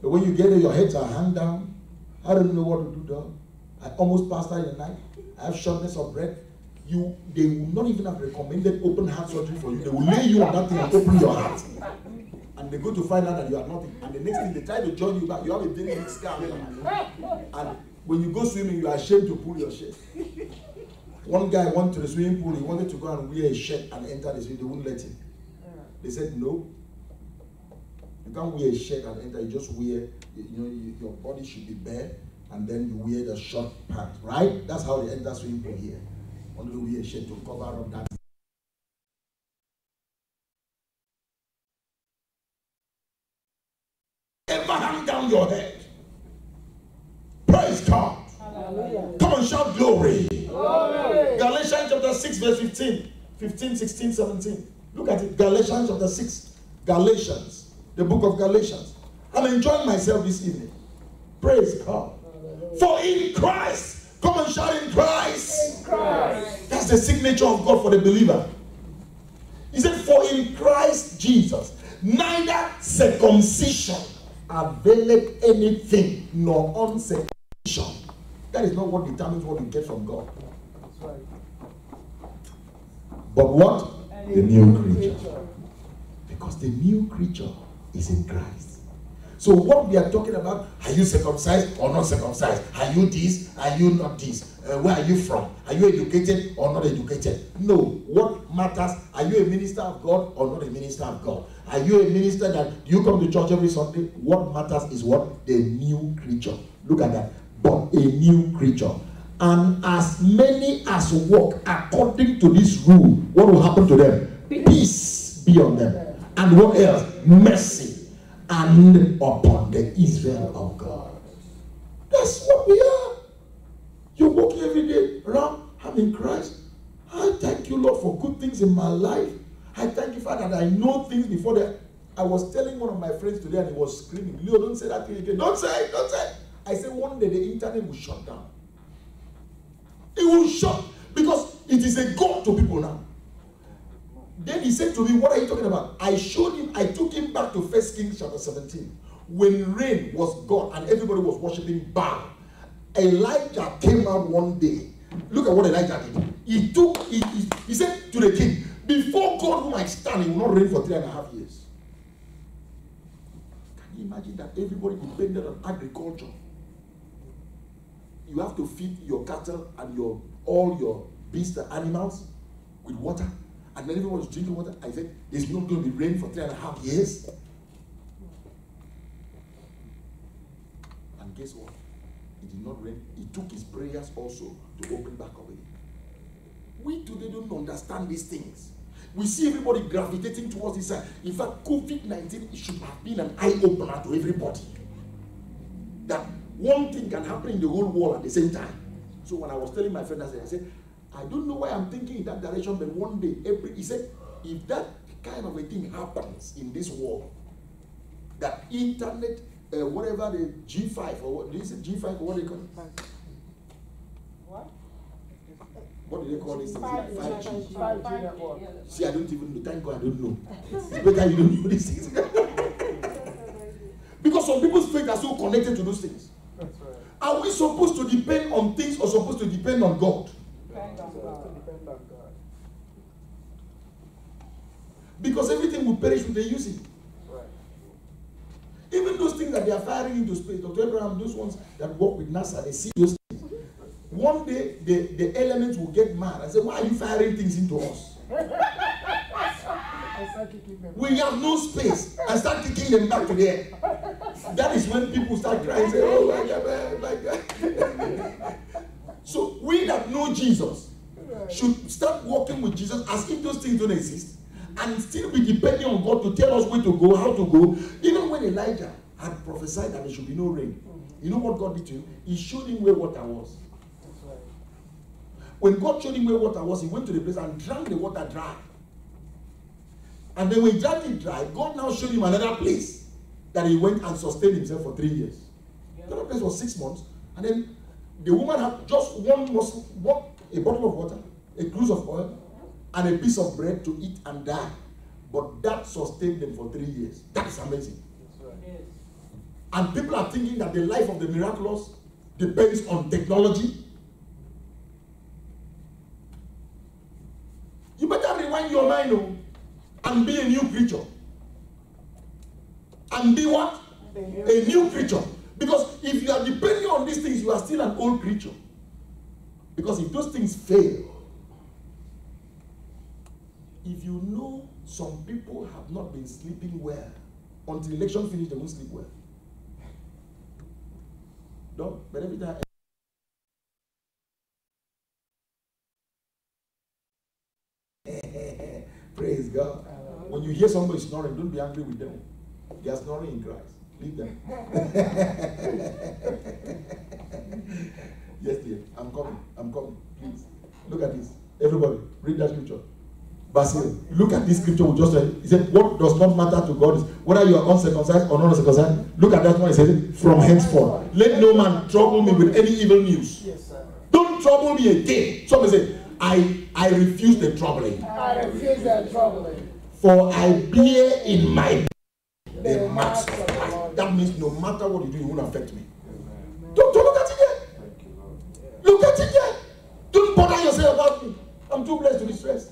Speaker 1: But when you get there, your heads are hung down. I don't know what to do, dog. I almost passed out in the night. I have shortness of breath. They will not even have recommended open heart surgery for you. They will lay you on that thing and open your heart. And they go to find out that you are nothing. And the next thing, they try to join you back. You have a very big scar. And when you go swimming, you are ashamed to pull your shirt. One guy went to the swimming pool. He wanted to go and wear a shirt and enter the swimming. They wouldn't let him. They said, no. You can't wear a shirt and enter. You just wear, your body should be bare. And then you wear the short pants, right? That's how they enter swimming pool here. Only wear a shirt to cover up that. Ever hang down your head? Praise God.
Speaker 3: Hallelujah.
Speaker 1: Come on, shout glory.
Speaker 3: Glory.
Speaker 1: Galatians chapter 6, verse 15, 16, 17. Look at it. Galatians chapter 6. Galatians. The book of Galatians. I'm enjoying myself this evening. Praise God. For in Christ. Come and shout in Christ.
Speaker 3: In Christ.
Speaker 1: That's the signature of God for the believer. He said, for in Christ Jesus, neither circumcision availeth anything, nor uncircumcision. That is not what determines what you get from God.
Speaker 3: That's right.
Speaker 1: But what? The new creature. Because the new creature is in Christ. So what we are talking about, are you circumcised or not circumcised? Are you this? Are you not this? Where are you from? Are you educated or not educated? No. What matters, are you a minister of God or not a minister of God? Are you a minister that you come to church every Sunday? What matters is what? The new creature. Look at that. But a new creature. And as many as walk according to this rule, what will happen to them? Peace be on them. And what else? Mercy. And upon the Israel of God. That's what we are. You're walking every day around, I'm in Christ. I thank you, Lord, for good things in my life. I thank you, Father, that I know things before that. I was telling one of my friends today and he was screaming, Leo, don't say that thing again. Don't say it, don't say it. I said one day the internet will shut down. It will shut because it is a God to people now. Then he said to me, what are you talking about? I showed him, I took him back to 1 Kings chapter 17. When rain was gone and everybody was worshiping Baal, Elijah came out one day. Look at what Elijah did. He said to the king, before God whom I stand, it will not rain for 3.5 years. Can you imagine that everybody depended on agriculture? You have to feed your cattle and all your beasts and animals with water. And then everyone was drinking water. I said, there's not going to be rain for 3.5 years. And guess what? It did not rain. He took his prayers also to open back up again. We today don't understand these things. We see everybody gravitating towards this side. In fact, COVID-19 should have been an eye-opener to everybody. That one thing can happen in the whole world at the same time. So when I was telling my friend, I said, I don't know why I'm thinking in that direction, but one day, he said, if that kind of a thing happens in this world, that internet, whatever the G5 or what, do you say G5 or what do they call it?
Speaker 2: What?
Speaker 1: What do they call this? 5G.
Speaker 3: 5G network.
Speaker 1: See, I don't even know. Thank God I don't know. It's better you don't know these things. Because some people's faith are so connected to those things.
Speaker 3: That's right.
Speaker 1: Are we supposed to depend on things or supposed to depend on God?
Speaker 2: Depend on God.
Speaker 3: Depend on God.
Speaker 1: Because everything will perish with the using.
Speaker 3: Right.
Speaker 1: Even those things that they are firing into space, Dr. Abraham, those ones that work with NASA, they see those things. One day, the elements will get mad and say, why are you firing things into us? We have no space, and start kicking them back to the air. That is when people start crying and say, oh my God, my God. So we that know Jesus should start walking with Jesus as if those things don't exist, and still be depending on God to tell us where to go, how to go. Even when Elijah had prophesied that there should be no rain, you know what God did to him? He showed him where water was. When God showed him where water was, he went to the place and drank the water dry. And then when he drank it dry, God now showed him another place that he went and sustained himself for 3 years. The other place was 6 months. And then the woman had just a bottle of water, a cruse of oil, and a piece of bread to eat and die. But that sustained them for 3 years. That is amazing.
Speaker 2: Yes.
Speaker 1: And people are thinking that the life of the miraculous depends on technology. You better rewind your mind and be a new creature. And be what? A new creature. Because if you are depending on these things, you are still an old creature. Because if those things fail, if you know some people have not been sleeping well, until election finish, they won't sleep well. No, but every time. Praise God. When you hear somebody snoring, don't be angry with them. They are snoring in Christ. Leave them. Yes, dear. I'm coming. Please. Look at this. Everybody, read that scripture. Basil, look at this scripture we just read. He said, what does not matter to God is whether you are uncircumcised or not uncircumcised. Look at that one. He said, from henceforth, let no man trouble me with any evil news.
Speaker 3: Yes, sir.
Speaker 1: Don't trouble me again. Somebody say, I refuse the troubling.
Speaker 3: I refuse the troubling.
Speaker 1: For I bear in my the marks of Christ. That means no matter what you do, it won't affect me. Don't look at it yet. Look at it yet. Don't bother yourself about me. I'm too blessed to be stressed.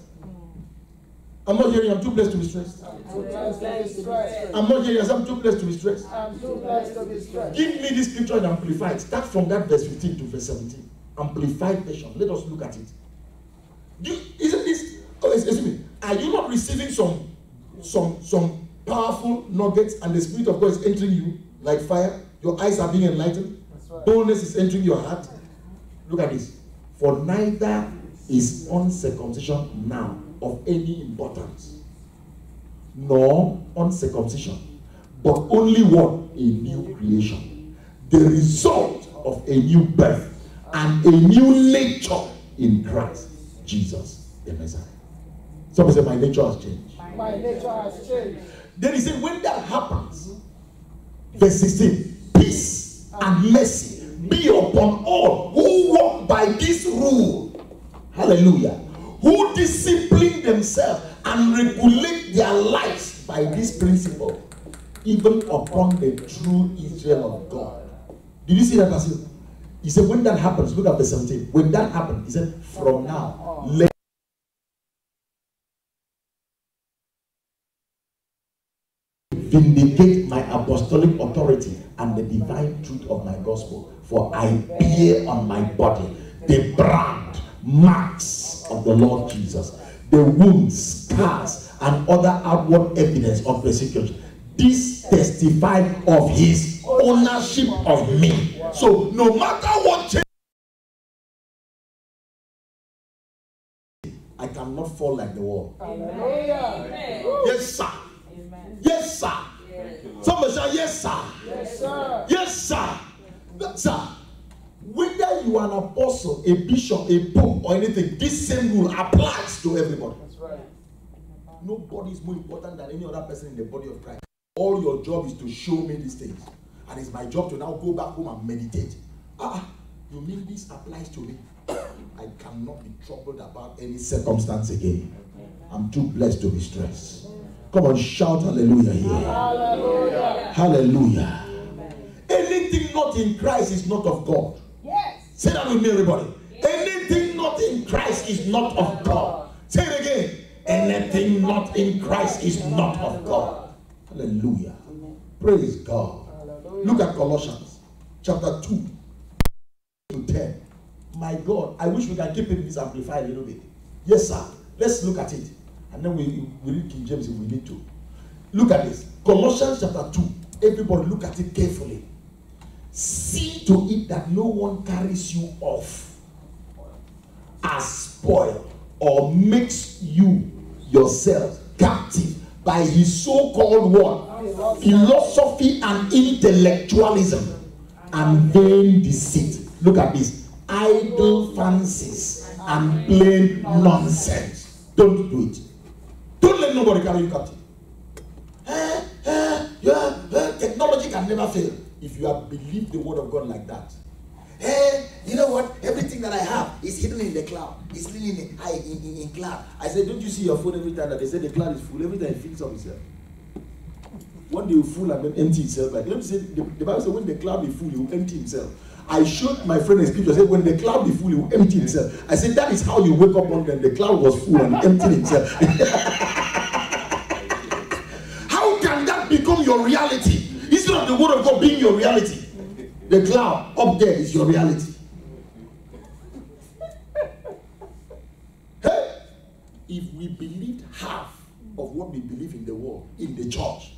Speaker 1: I'm not hearing I'm too blessed to be stressed.
Speaker 3: I'm too blessed to be stressed.
Speaker 1: I'm not hearing I'm too blessed to be stressed.
Speaker 3: I'm too blessed to be stressed.
Speaker 1: Give me this scripture in Amplified. Start from that verse 15 to verse 17. Amplified version. Let us look at it. Isn't this? Oh, excuse me. Are you not receiving some powerful nuggets, and the Spirit of God is entering you like fire? Your eyes are being enlightened.
Speaker 3: Right.
Speaker 1: Boldness is entering your heart. Look at this. For neither is uncircumcision now of any importance, nor uncircumcision, but only what? A new creation. The result of a new birth and a new nature in Christ Jesus, the Messiah. Somebody say, my nature has changed.
Speaker 3: My nature has changed.
Speaker 1: Then he said, when that happens, verse 16, peace and mercy be upon all who walk by this rule. Hallelujah. Who discipline themselves and regulate their lives by this principle, even upon the true Israel of God. Did you see that passage? He said, when that happens, look at verse 17. When that happens, he said, from now, let vindicate my apostolic authority and the divine truth of my gospel, for I bear on my body the brand, marks of the Lord Jesus, the wounds, scars, and other outward evidence of persecution. This testified of his ownership of me. So no matter what change, I cannot fall like the wall.
Speaker 3: Hallelujah.
Speaker 1: Yes, sir.
Speaker 2: Amen.
Speaker 1: Yes, sir. Somebody say, yes, sir.
Speaker 3: Yes, sir.
Speaker 1: Yes, sir. Sir, whether you are an apostle, a bishop, a pope, or anything, this same rule applies to everybody.
Speaker 3: That's right.
Speaker 1: Nobody is more important than any other person in the body of Christ. All your job is to show me these things. And it's my job to now go back home and meditate. You mean this applies to me? I cannot be troubled about any circumstance again. I'm too blessed to be stressed. Come on, shout hallelujah here.
Speaker 3: Hallelujah.
Speaker 1: Hallelujah. Anything not in Christ is not of God.
Speaker 3: Yes.
Speaker 1: Say that with me, everybody. Anything not in Christ is not of God. Say it again. Anything not in Christ is not of God. Hallelujah. Praise God. Look at Colossians chapter 2 to 10. My God, I wish we can keep it this amplified a little bit. Yes, sir. Let's look at it. And then we read King James if we need to. Look at this. Colossians chapter 2. Everybody look at it carefully. See to it that no one carries you off as spoil or makes you yourself captive by his so-called what? Philosophy and intellectualism and vain deceit. Look at this. Idle fancies and plain nonsense. Don't do it. Don't let nobody carry you captive. Technology can never fail if you have believed the word of God like that. You know what? Everything that I have is hidden in the cloud. It's hidden in cloud. I said, don't you see your phone every time that they say the cloud is full? Every time it fills up itself. One day it will full and then empty itself. But don't you say the Bible says when the cloud is full, it will empty himself. I showed my friend a scripture. I said when the cloud is full, it will empty himself. I said that is how you wake up one day and the cloud was full and emptied himself. How can that become your reality? Instead of the word of God being your reality, the cloud up there is your reality. Hey, if we believed half of what we believe in the world, in the church,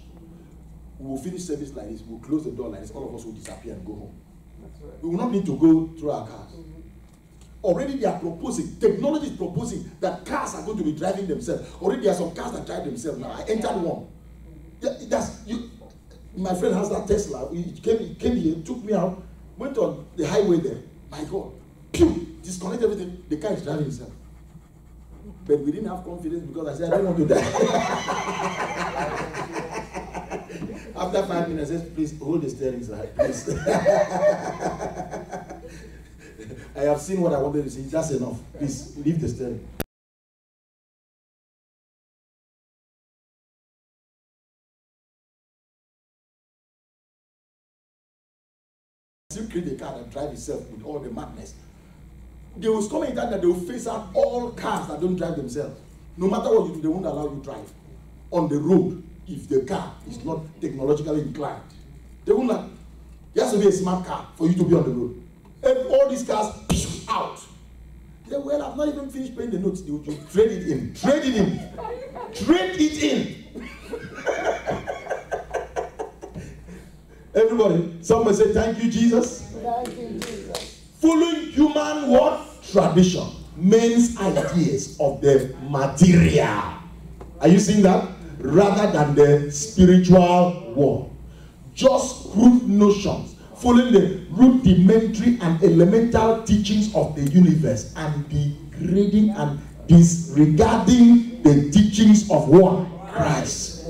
Speaker 1: we will finish service like this, we'll close the door like this, all of us will disappear and go home. We will not need to go through our cars. Already they are proposing, technology is proposing that cars are going to be driving themselves. Already there are some cars that drive themselves now. I entered one. My friend has that Tesla. He came here, took me out, went on the highway there. My God, pew, disconnect everything. The car is driving itself. But we didn't have confidence because I said, I don't want to die. After 5 minutes, I said, please hold the steering side, please. I have seen what I wanted to see. That's enough. Please leave the steering. Still create a car that drives itself with all the madness. They will come in that they will face out all cars that don't drive themselves. No matter what you do, they won't allow you to drive on the road if the car is not technologically inclined. They won't allow. There has to be a smart car for you to be on the road. And all these cars out. They say, well, I've not even finished paying the notes. They will just trade it in. Trade it in. Trade it in. Everybody, somebody say, thank you, Jesus.
Speaker 3: Thank you, Jesus.
Speaker 1: Following human what? Tradition. Men's ideas of the material. Are you seeing that? Rather than the spiritual world. Just crude notions following the rudimentary and elemental teachings of the universe and degrading and disregarding the teachings of what? Christ.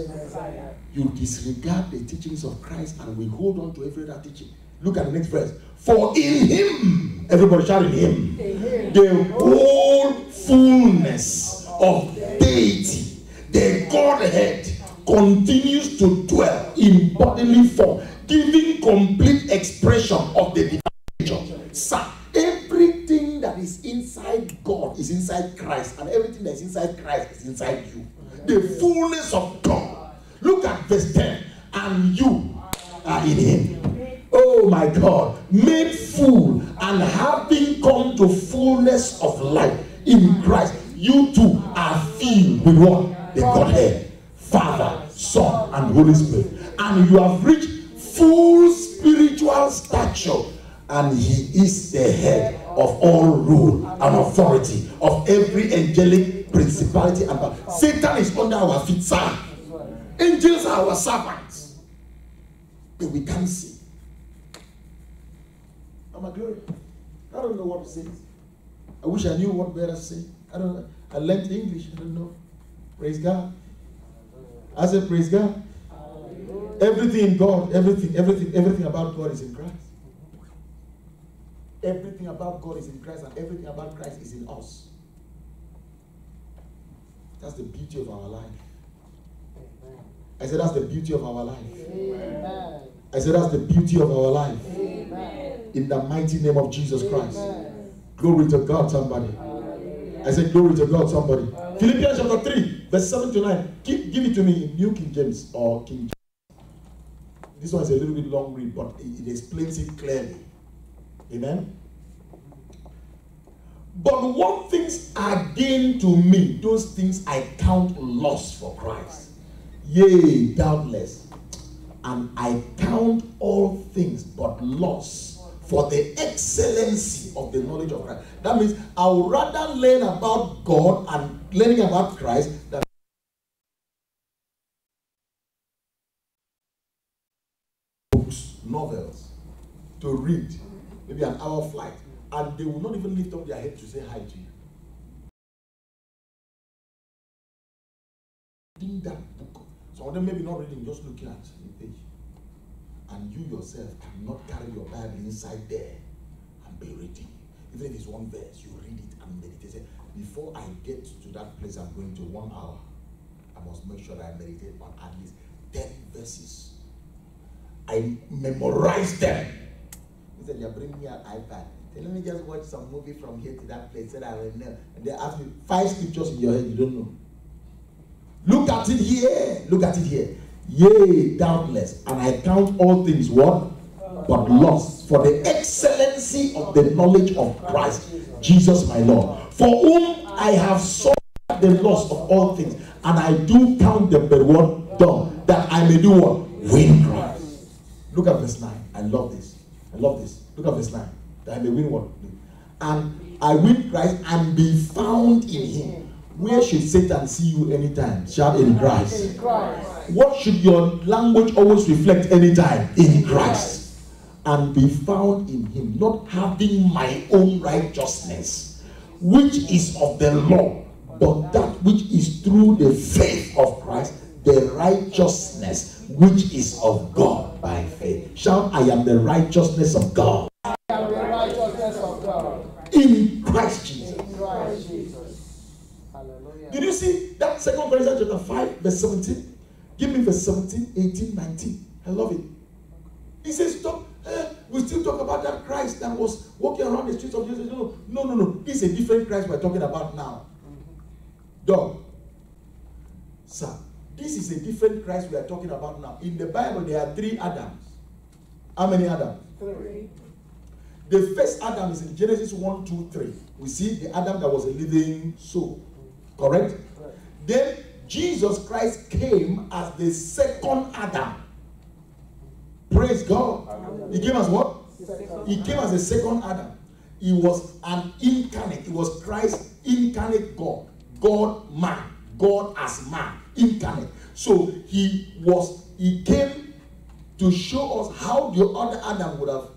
Speaker 1: You disregard the teachings of Christ and we hold on to every other teaching. Look at the next verse. For in him, everybody shout in him, the whole fullness of deity, the Godhead, continues to dwell in bodily form, giving complete expression of the divine nature. So, everything that is inside God is inside Christ, and everything that is inside Christ is inside you. The fullness of God. Look at verse 10. And you are in him. Oh my God. Made full and having come to fullness of life in Christ, you too are filled with what? The Godhead. Father, Son, and Holy Spirit. And you have reached full spiritual stature, and he is the head of all rule and authority of every angelic principality and power. Satan is under our feet, sir. Angels are our servants, but we can't see. I'm a glory. I don't know what to say. I wish I knew what better to say. I don't know. I learned English. I don't know. Praise God. I said, praise God. Everything in God, everything about God is in Christ. Everything about God is in Christ, and everything about Christ is in us. That's the beauty of our life. I said, that's the beauty of our life. Amen. I said, that's the beauty of our life. Amen. In the mighty name of Jesus Christ. Amen. Glory to God, somebody. Amen. I said, glory to God, somebody. Amen. Philippians chapter 3, verse 7 to 9. Give it to me in New King James or King James. This one is a little bit long read, but it explains it clearly. Amen. But what things are gain to me, those things I count loss for Christ. Yea, doubtless. And I count all things but loss for the excellency of the knowledge of Christ. That means I would rather learn about God and learning about Christ than books, novels, to read, maybe an hour flight, and they will not even lift up their head to say hi to you. Reading that book, some of them maybe not reading, just looking at the page. And you yourself cannot carry your Bible inside there and be reading. Even if it's one verse, you read it and meditate. Before I get to that place I'm going to 1 hour, I must make sure that I meditate on at least 10 verses. I memorize them. He said, you're bringing me an iPad. Let me just watch some movie from here to that place so that I will know. And they ask me 5 scriptures in your head, you don't know. Look at it here. Look at it here. Yea, doubtless. And I count all things what? But loss for the excellency of the knowledge of Christ, Jesus my Lord. For whom I have sought the loss of all things. And I do count them but what? Done. That I may do what? Win Christ. Look at verse 9. I love this. I love this. Look at verse 9. That I may win what? And I win Christ and be found in him. Where should Satan see you anytime? Shout in Christ. In Christ. What should your language always reflect anytime? In Christ. And be found in him, not having my own righteousness, which is of the law, but that which is through the faith of Christ, the righteousness which is of God by faith. Shout, I am the righteousness of God.
Speaker 3: I am the righteousness of God.
Speaker 1: In Christ Jesus.
Speaker 3: In Christ Jesus. Hallelujah.
Speaker 1: Did you see that 2 Corinthians chapter 5, verse 17? Give me verse 17, 18, 19. I love it. He says, stop. We still talk about that Christ that was walking around the streets of Jesus. No. This is a different Christ we're talking about now. Dog. Sir, this is a different Christ we are talking about now. In the Bible, there are 3 Adams. How many Adams?
Speaker 3: 3.
Speaker 1: The first Adam is in Genesis 1, 2, 3. We see the Adam that was a living soul. Correct? Right. Then Jesus Christ came as the second Adam. Praise God. He came as what? He came as the second Adam. He was an incarnate. He was Christ, incarnate God. God man. God as man. Incarnate. So he came to show us how the other Adam would have,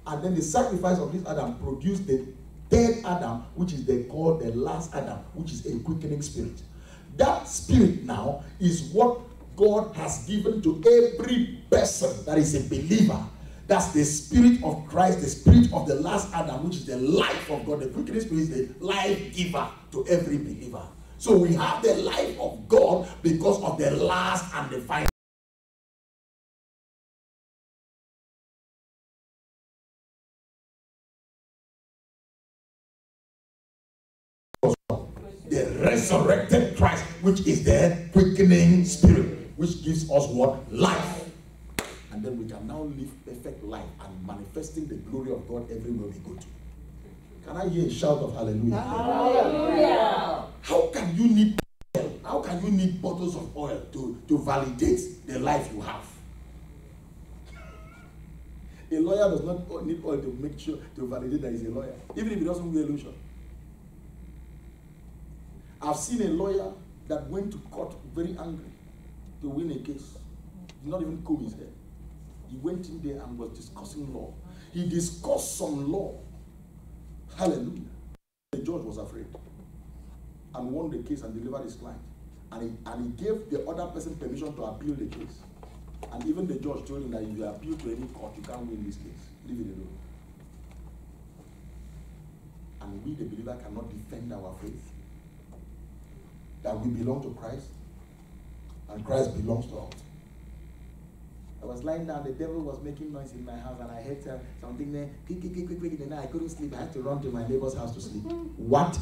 Speaker 1: and then the sacrifice of this Adam produced the third Adam, which is called the last Adam, which is a quickening spirit. That spirit now is what God has given to every person that is a believer. That's the spirit of Christ, the spirit of the last Adam, which is the life of God. The quickening spirit is the life giver to every believer. So we have the life of God because of the last and the final. The resurrected Christ, which is the quickening spirit, which gives us what? Life. And then we can now live perfect life and manifesting the glory of God everywhere we go to. Can I hear a shout of hallelujah?
Speaker 3: Hallelujah.
Speaker 1: How can you need oil? How can you need bottles of oil to validate the life you have? A lawyer does not need oil to make sure to validate that he's a lawyer, even if he doesn't wear lotion. I've seen a lawyer that went to court very angry to win a case. He did not even comb his hair. He went in there and was discussing law. He discussed some law. Hallelujah. The judge was afraid and won the case and delivered his client. And he gave the other person permission to appeal the case. And even the judge told him that if you appeal to any court, you can't win this case. Leave it alone. And we, the believer, cannot defend our faith. That we belong to Christ and Christ belongs to us. I was lying down, the devil was making noise in my house, and I heard something there, quick, and then I couldn't sleep. I had to run to my neighbor's house to sleep. What?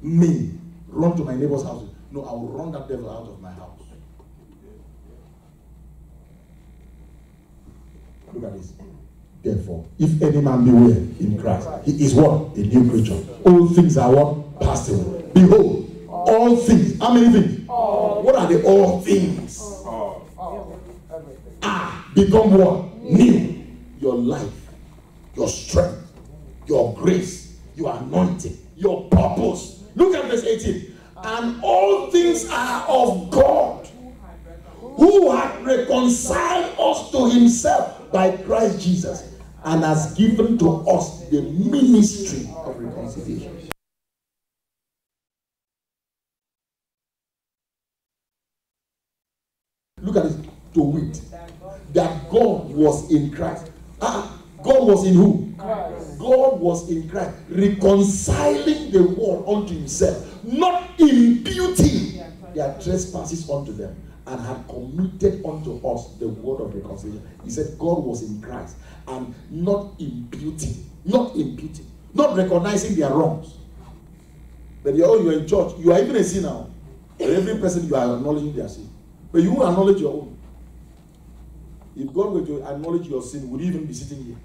Speaker 1: Me? Run to my neighbor's house? No, I will run that devil out of my house. Look at this. Therefore, if any man beware in Christ, he is what? A new creature. All things are what? Passed away. Behold, all things. How many things?
Speaker 3: All.
Speaker 1: What are the all things?
Speaker 3: All.
Speaker 1: Become what? New. Your life, your strength, your grace, your anointing, your purpose. Look at verse 18. And all things are of God, who hath reconciled us to himself by Christ Jesus, and has given to us the ministry of reconciliation. Look at this. To wit, that God was in Christ. God was in who?
Speaker 3: Christ.
Speaker 1: God was in Christ, reconciling the world unto himself, not imputing their trespasses unto them, and had committed unto us the word of reconciliation. He said God was in Christ, and not imputing, not recognizing their wrongs. But you're in church, you are even a sinner. For every person you are acknowledging their sin, but you won't acknowledge your own. If God were to acknowledge your sin, would you even be sitting here?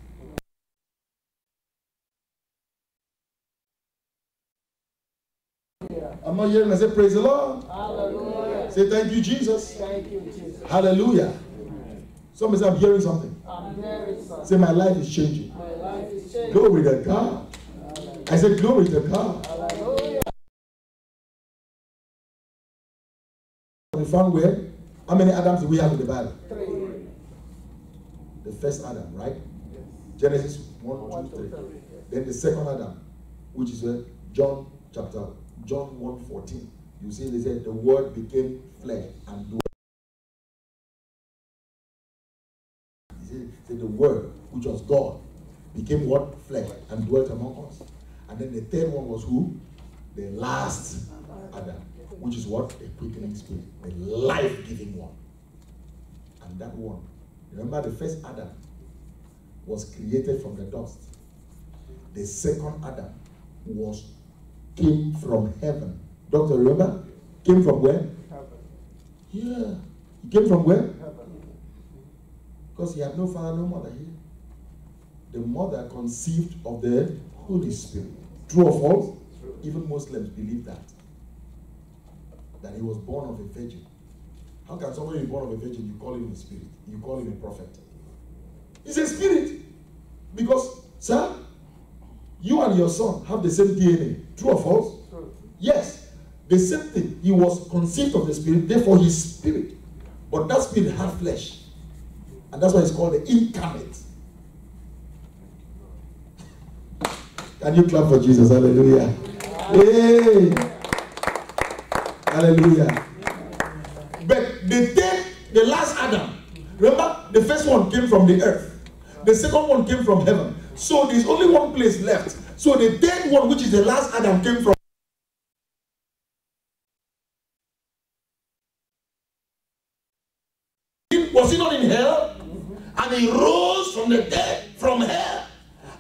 Speaker 3: Yeah.
Speaker 1: I'm not hearing. I say, praise the Lord.
Speaker 3: Hallelujah.
Speaker 1: Say, thank you, Jesus.
Speaker 3: Thank you, Jesus.
Speaker 1: Hallelujah. Somebody say, I'm hearing something.
Speaker 3: I'm hearing something.
Speaker 1: Say, my life is changing.
Speaker 3: My life is changing.
Speaker 1: Glory to God. I said, glory to God.
Speaker 3: Hallelujah.
Speaker 1: We found where? How many Adams do we have in the Bible?
Speaker 3: 3.
Speaker 1: The first Adam, right?
Speaker 3: Yes.
Speaker 1: Genesis 1, 2, 3. Then the second Adam, which is where John 1:14. You see, they said the word became flesh and dwelt. He said the word, which was God, became what? Flesh and dwelt among us. And then the third one was who? The last Adam, which is what? A quickening spirit, a life-giving one. And that one, remember, the first Adam was created from the dust. The second Adam came from heaven. Doctor, remember? Came from where?
Speaker 3: Heaven.
Speaker 1: Yeah. He came from where?
Speaker 3: Heaven.
Speaker 1: Because he had no father, no mother here. The mother conceived of the Holy Spirit. True or false?
Speaker 3: True.
Speaker 1: Even Muslims believe that. That he was born of a virgin. How can somebody be born of a virgin? You call him a spirit. You call him a prophet. He's a spirit. Because, sir, you and your son have the same DNA. True or false?
Speaker 3: True.
Speaker 1: Yes. The same thing. He was conceived of the spirit, therefore his spirit. But that spirit had flesh. And that's why it's called the incarnate. Can you clap for Jesus? Hallelujah. Hey. Hallelujah. But the last Adam, remember, the first one came from the earth. The second one came from heaven. So there's only one place left. So the third one, which is the last Adam, came from. Was he not in hell? And he rose from the dead, from hell.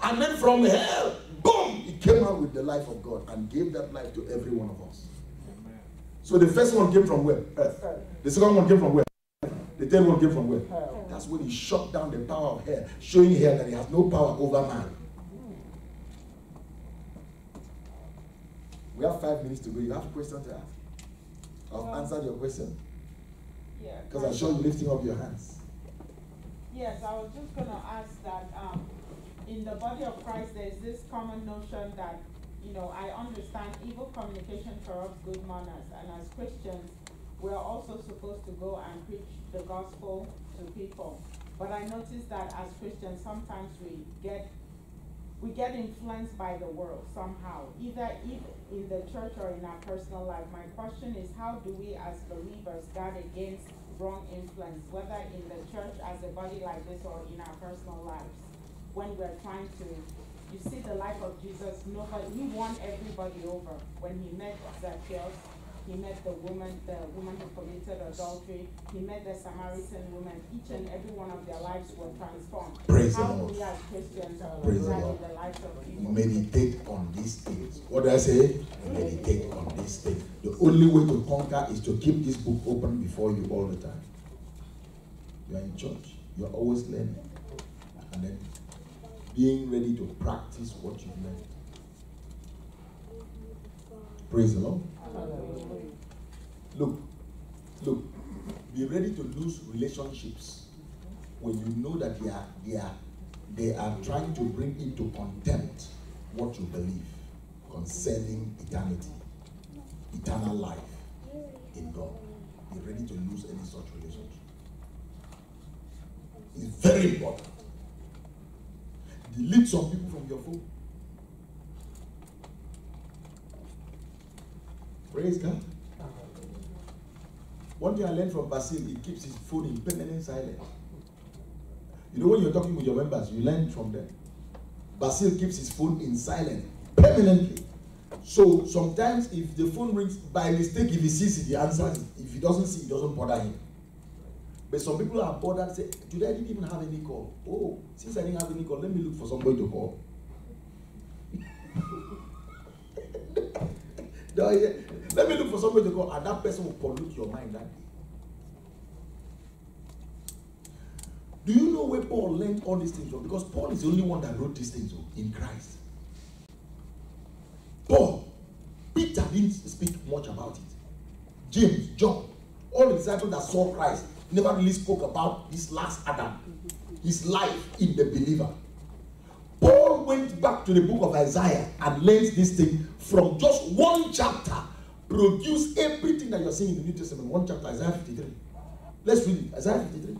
Speaker 1: And then from hell, boom, he came out with the life of God and gave that life to every one of us. So the first one came from where? Earth. The second one came from where? The third one came from where? That's when he shut down the power of hell, showing hell that he has no power over man. We have 5 minutes to go. You have a question to ask? I've answered your question.
Speaker 2: Yeah.
Speaker 1: Because I saw you lifting up your hands.
Speaker 2: Yes, I was just going to ask that in the body of Christ, there's this common notion that, you know, I understand evil communication corrupts good manners, and as Christians, we're also supposed to go and preach the gospel to people. But I noticed that as Christians, sometimes we get influenced by the world somehow, either in the church or in our personal life. My question is, how do we as believers guard against wrong influence, whether in the church as a body like this or in our personal lives, when we're trying to, you see the life of Jesus, he won everybody over. When he met Zacchaeus, he met the woman who committed adultery, he met the Samaritan woman. Each and every one of their lives were transformed.
Speaker 1: Praise
Speaker 2: How
Speaker 1: the
Speaker 2: do
Speaker 1: Lord.
Speaker 2: we as Christians
Speaker 1: Praise the
Speaker 2: guard
Speaker 1: Lord.
Speaker 2: in the lives of people?
Speaker 1: Meditate on these things. What do I say? Meditate on these things. The only way to conquer is to keep this book open before you all the time. You are in church, you are always learning, and then being ready to practice what you've learned. Praise the Lord. Look, be ready to lose relationships when you know that they are trying to bring into contempt what you believe concerning eternity, eternal life in God. Be ready to lose any such relationship. It's very important. Delete some people from your phone. Praise God. One thing I learned from Basil, he keeps his phone in permanent silence. You know, when you're talking with your members, you learn from them. Basil keeps his phone in silence permanently. So sometimes if the phone rings by mistake, if he sees it, he answers it. If he doesn't see it, doesn't bother him. But some people are bothered and say, today I didn't even have any call. Oh, since I didn't have any call, let me look for somebody to call. No, yeah. Let me look for somebody to call, and that person will pollute your mind that day. Do you know where Paul learned all these things from? Because Paul is the only one that wrote these things in Christ. Paul, Peter didn't speak much about it. James, John, all the disciples that saw Christ never really spoke about this last Adam, his life in the believer. Paul went back to the book of Isaiah and learned this thing from just one chapter, produced everything that you're seeing in the New Testament. One chapter, Isaiah 53. Let's read it. Isaiah 53.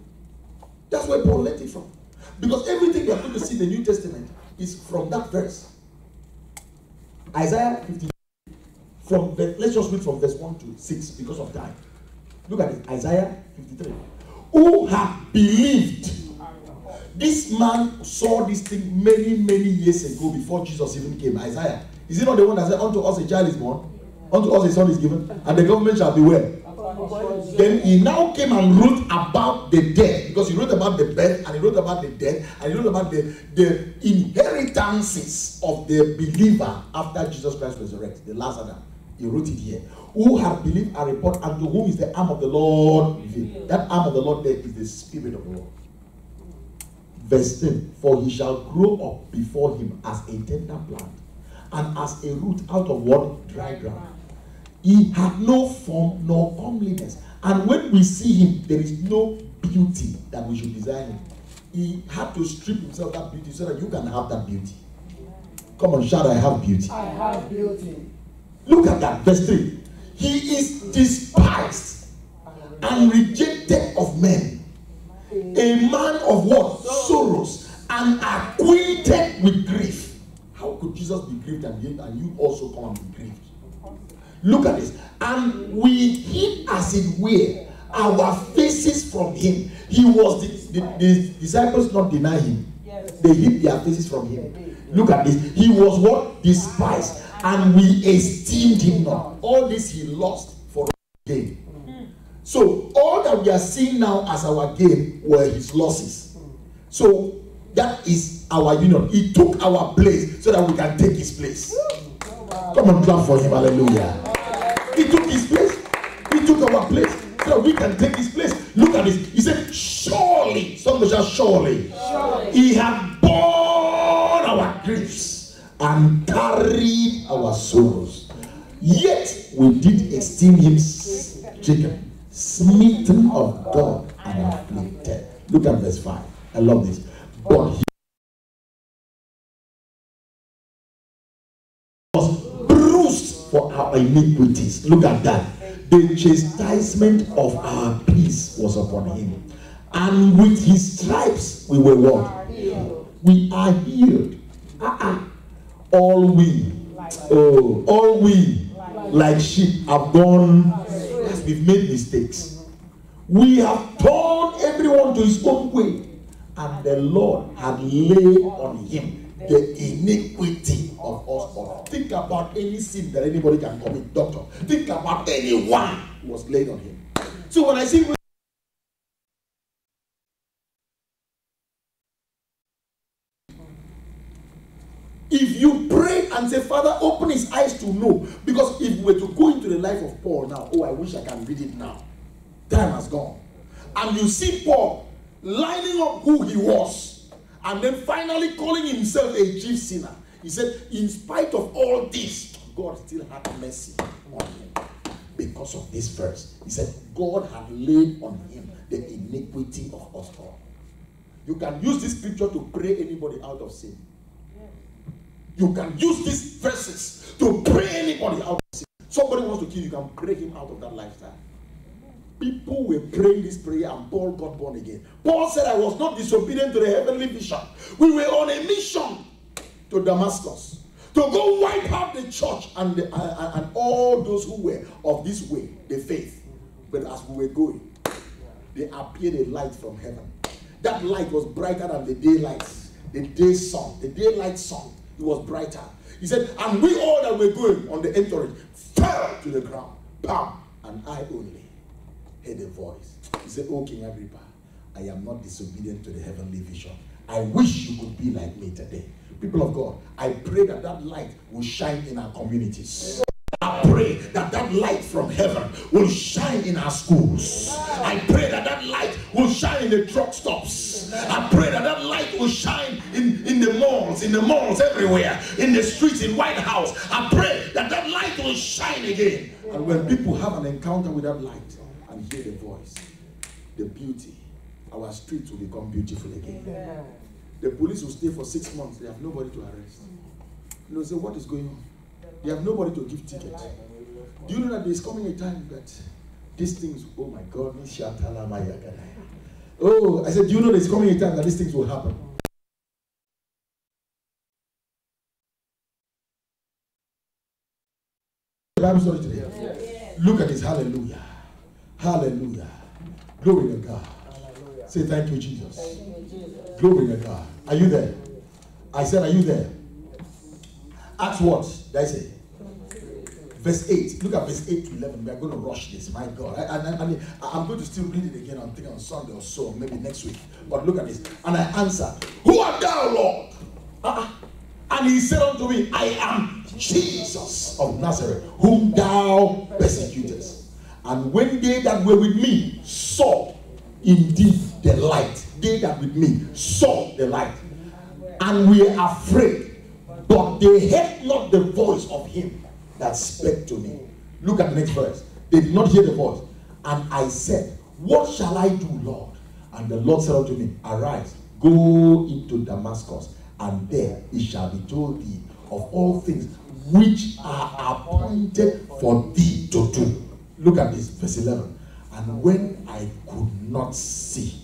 Speaker 1: That's where Paul learned it from. Because everything you're going to see in the New Testament is from that verse. Isaiah 53. Let's just read from verse 1 to 6 because of time. Look at it. Isaiah 53. Who have believed? This man saw this thing many, many years ago before Jesus even came. Isaiah. Is he not the one that said, unto us a child is born? Unto us a son is given? And the government shall be where? Then he now came and wrote about the death. Because he wrote about the birth, and he wrote about the death, and he wrote about the inheritances of the believer after Jesus Christ resurrected, the last Adam. He wrote it here. Who have believed a report, unto whom is the arm of the Lord revealed. That arm of the Lord there is the Spirit of the Lord. Verse 10. For he shall grow up before him as a tender plant, and as a root out of what? Dry ground. He had no form nor comeliness. And when we see him, there is no beauty that we should desire him. He had to strip himself that beauty so that you can have that beauty. Come on, shout, I have beauty.
Speaker 3: I have beauty.
Speaker 1: Look at that, verse 3. He is despised and rejected of men, a man of what? Sorrows, and acquainted with grief. How could Jesus be grieved and you also come and be grieved? Look at this. And we hid, as it were, our faces from him. He was the disciples not deny him. They hid their faces from him. Look at this. He was what? Despised, and we esteemed him not. All this he lost for gain. So all that we are seeing now as our gain were his losses. So that is our union. He took our place so that we can take his place. Come on, clap for him. Hallelujah. He took his place. He took our place so that we can take his place. Look at this. He said, surely, somebody shall surely, he had borne our griefs and carried our sorrows. Yet we did esteem him stricken, smitten of God, and afflicted. Look at verse 5. I love this. But he was bruised for our iniquities. Look at that. The chastisement of our peace was upon him, and with his stripes we were what? We are healed. All we like sheep have gone, as we've made mistakes. We have turned everyone to his own way, and the Lord had laid on him the iniquity of us all. Think about any sin that anybody can commit, doctor. Think about anyone who was laid on him. So when I see if you pray and say, Father, open his eyes to know, because if we were to go into the life of Paul now, oh, I wish I can read it now. Time has gone. And you see Paul lining up who he was, and then finally calling himself a chief sinner. He said, in spite of all this, God still had mercy on him because of this verse. He said, God had laid on him the iniquity of us all. You can use this scripture to pray anybody out of sin. You can use these verses to pray anybody out of sin. Somebody wants to kill you, you can pray him out of that lifestyle. People were praying this prayer and Paul got born again. Paul said, I was not disobedient to the heavenly vision. We were on a mission to Damascus to go wipe out the church and all those who were of this way, the faith. But as we were going, there appeared a light from heaven. That light was brighter than the daylight, the day sun, the daylight sun. It was brighter. He said, and we all that were going on the entourage fell to the ground. Bam! And I only heard a voice. He said, oh, King Agrippa, I am not disobedient to the heavenly vision. I wish you could be like me today. People of God, I pray that that light will shine in our communities. I pray that that light from heaven will shine in our schools. I pray that that light will shine in the truck stops. I pray that that light will shine in the malls everywhere, in the streets, in White House. I pray that that light will shine again. And when people have an encounter with that light and hear the voice, the beauty, our streets will become beautiful again. Yeah. The police will stay for 6 months. They have nobody to arrest. You know, say, what is going on? They have nobody to give tickets. Do you know that there is coming a time that these things, oh my God, oh, I said, do you know there is coming a time that these things will happen? The Bible story today. Yes. Look at this. Hallelujah. Hallelujah. Glory to God. Hallelujah. Say thank you, Jesus. Thank you, Jesus. Glory to God. Are you there? I said, are you there? Acts what? Did I say? Verse 8. Look at verse 8 to 11. We are going to rush this. My God. I'm going to still read it again. I'm thinking on Sunday or so, maybe next week. But look at this. And I answer, who art thou, Lord? And he said unto me, I am Jesus of Nazareth, whom thou persecutest. And when they that were with me saw indeed the light, they that with me saw the light, and were afraid, but they heard not the voice of him that spake to me. Look at the next verse. They did not hear the voice. And I said, what shall I do, Lord? And the Lord said unto me, arise, go into Damascus, and there it shall be told thee of all things which are appointed for thee to do. Look at this, verse 11. And when I could not see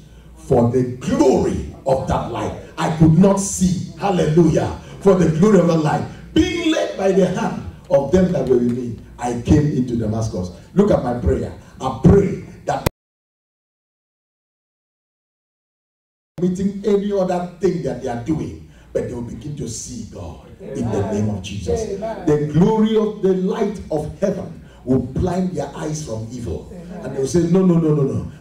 Speaker 1: for the glory of that light. I could not see. Hallelujah. For the glory of the light. Being led by the hand of them that were with me, I came into Damascus. Look at my prayer. I pray that meeting any other thing that they are doing, but they will begin to see God in the name of Jesus. The glory of the light of heaven will blind their eyes from evil. And they will say, no,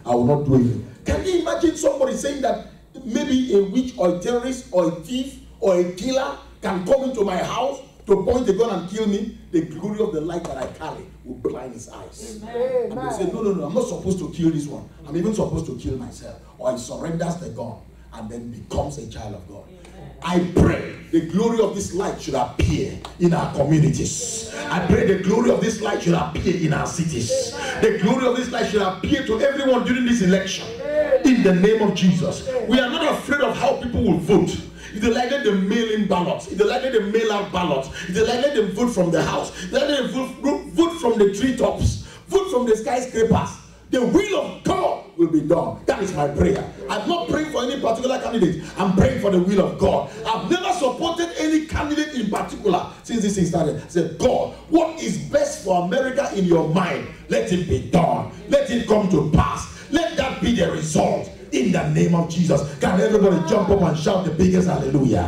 Speaker 1: I will not do it. Can you imagine somebody saying that maybe a witch or a terrorist or a thief or a killer can come into my house to point a gun and kill me? The glory of the light that I carry will blind his eyes. Amen. And they say, no, I'm not supposed to kill this one. I'm even supposed to kill myself. Or he surrenders the gun and then becomes a child of God. Amen. I pray the glory of this light should appear in our communities. Amen. I pray the glory of this light should appear in our cities. Amen. The glory of this light should appear to everyone during this election. Amen. In the name of Jesus. Amen. We are not afraid of how people will vote. If they like, let them mail in ballots. If they like, let them mail out ballots. If they like, let them vote from the house. Let them vote from the treetops. Vote from the skyscrapers. The will of God will be done. That is my prayer. I'm not praying for any particular candidate. I'm praying for the will of God. I've never supported any candidate in particular since this thing started. I said, God, what is best for America in your mind? Let it be done. Let it come to pass. Let that be the result. In the name of Jesus. Can everybody jump up and shout the biggest hallelujah?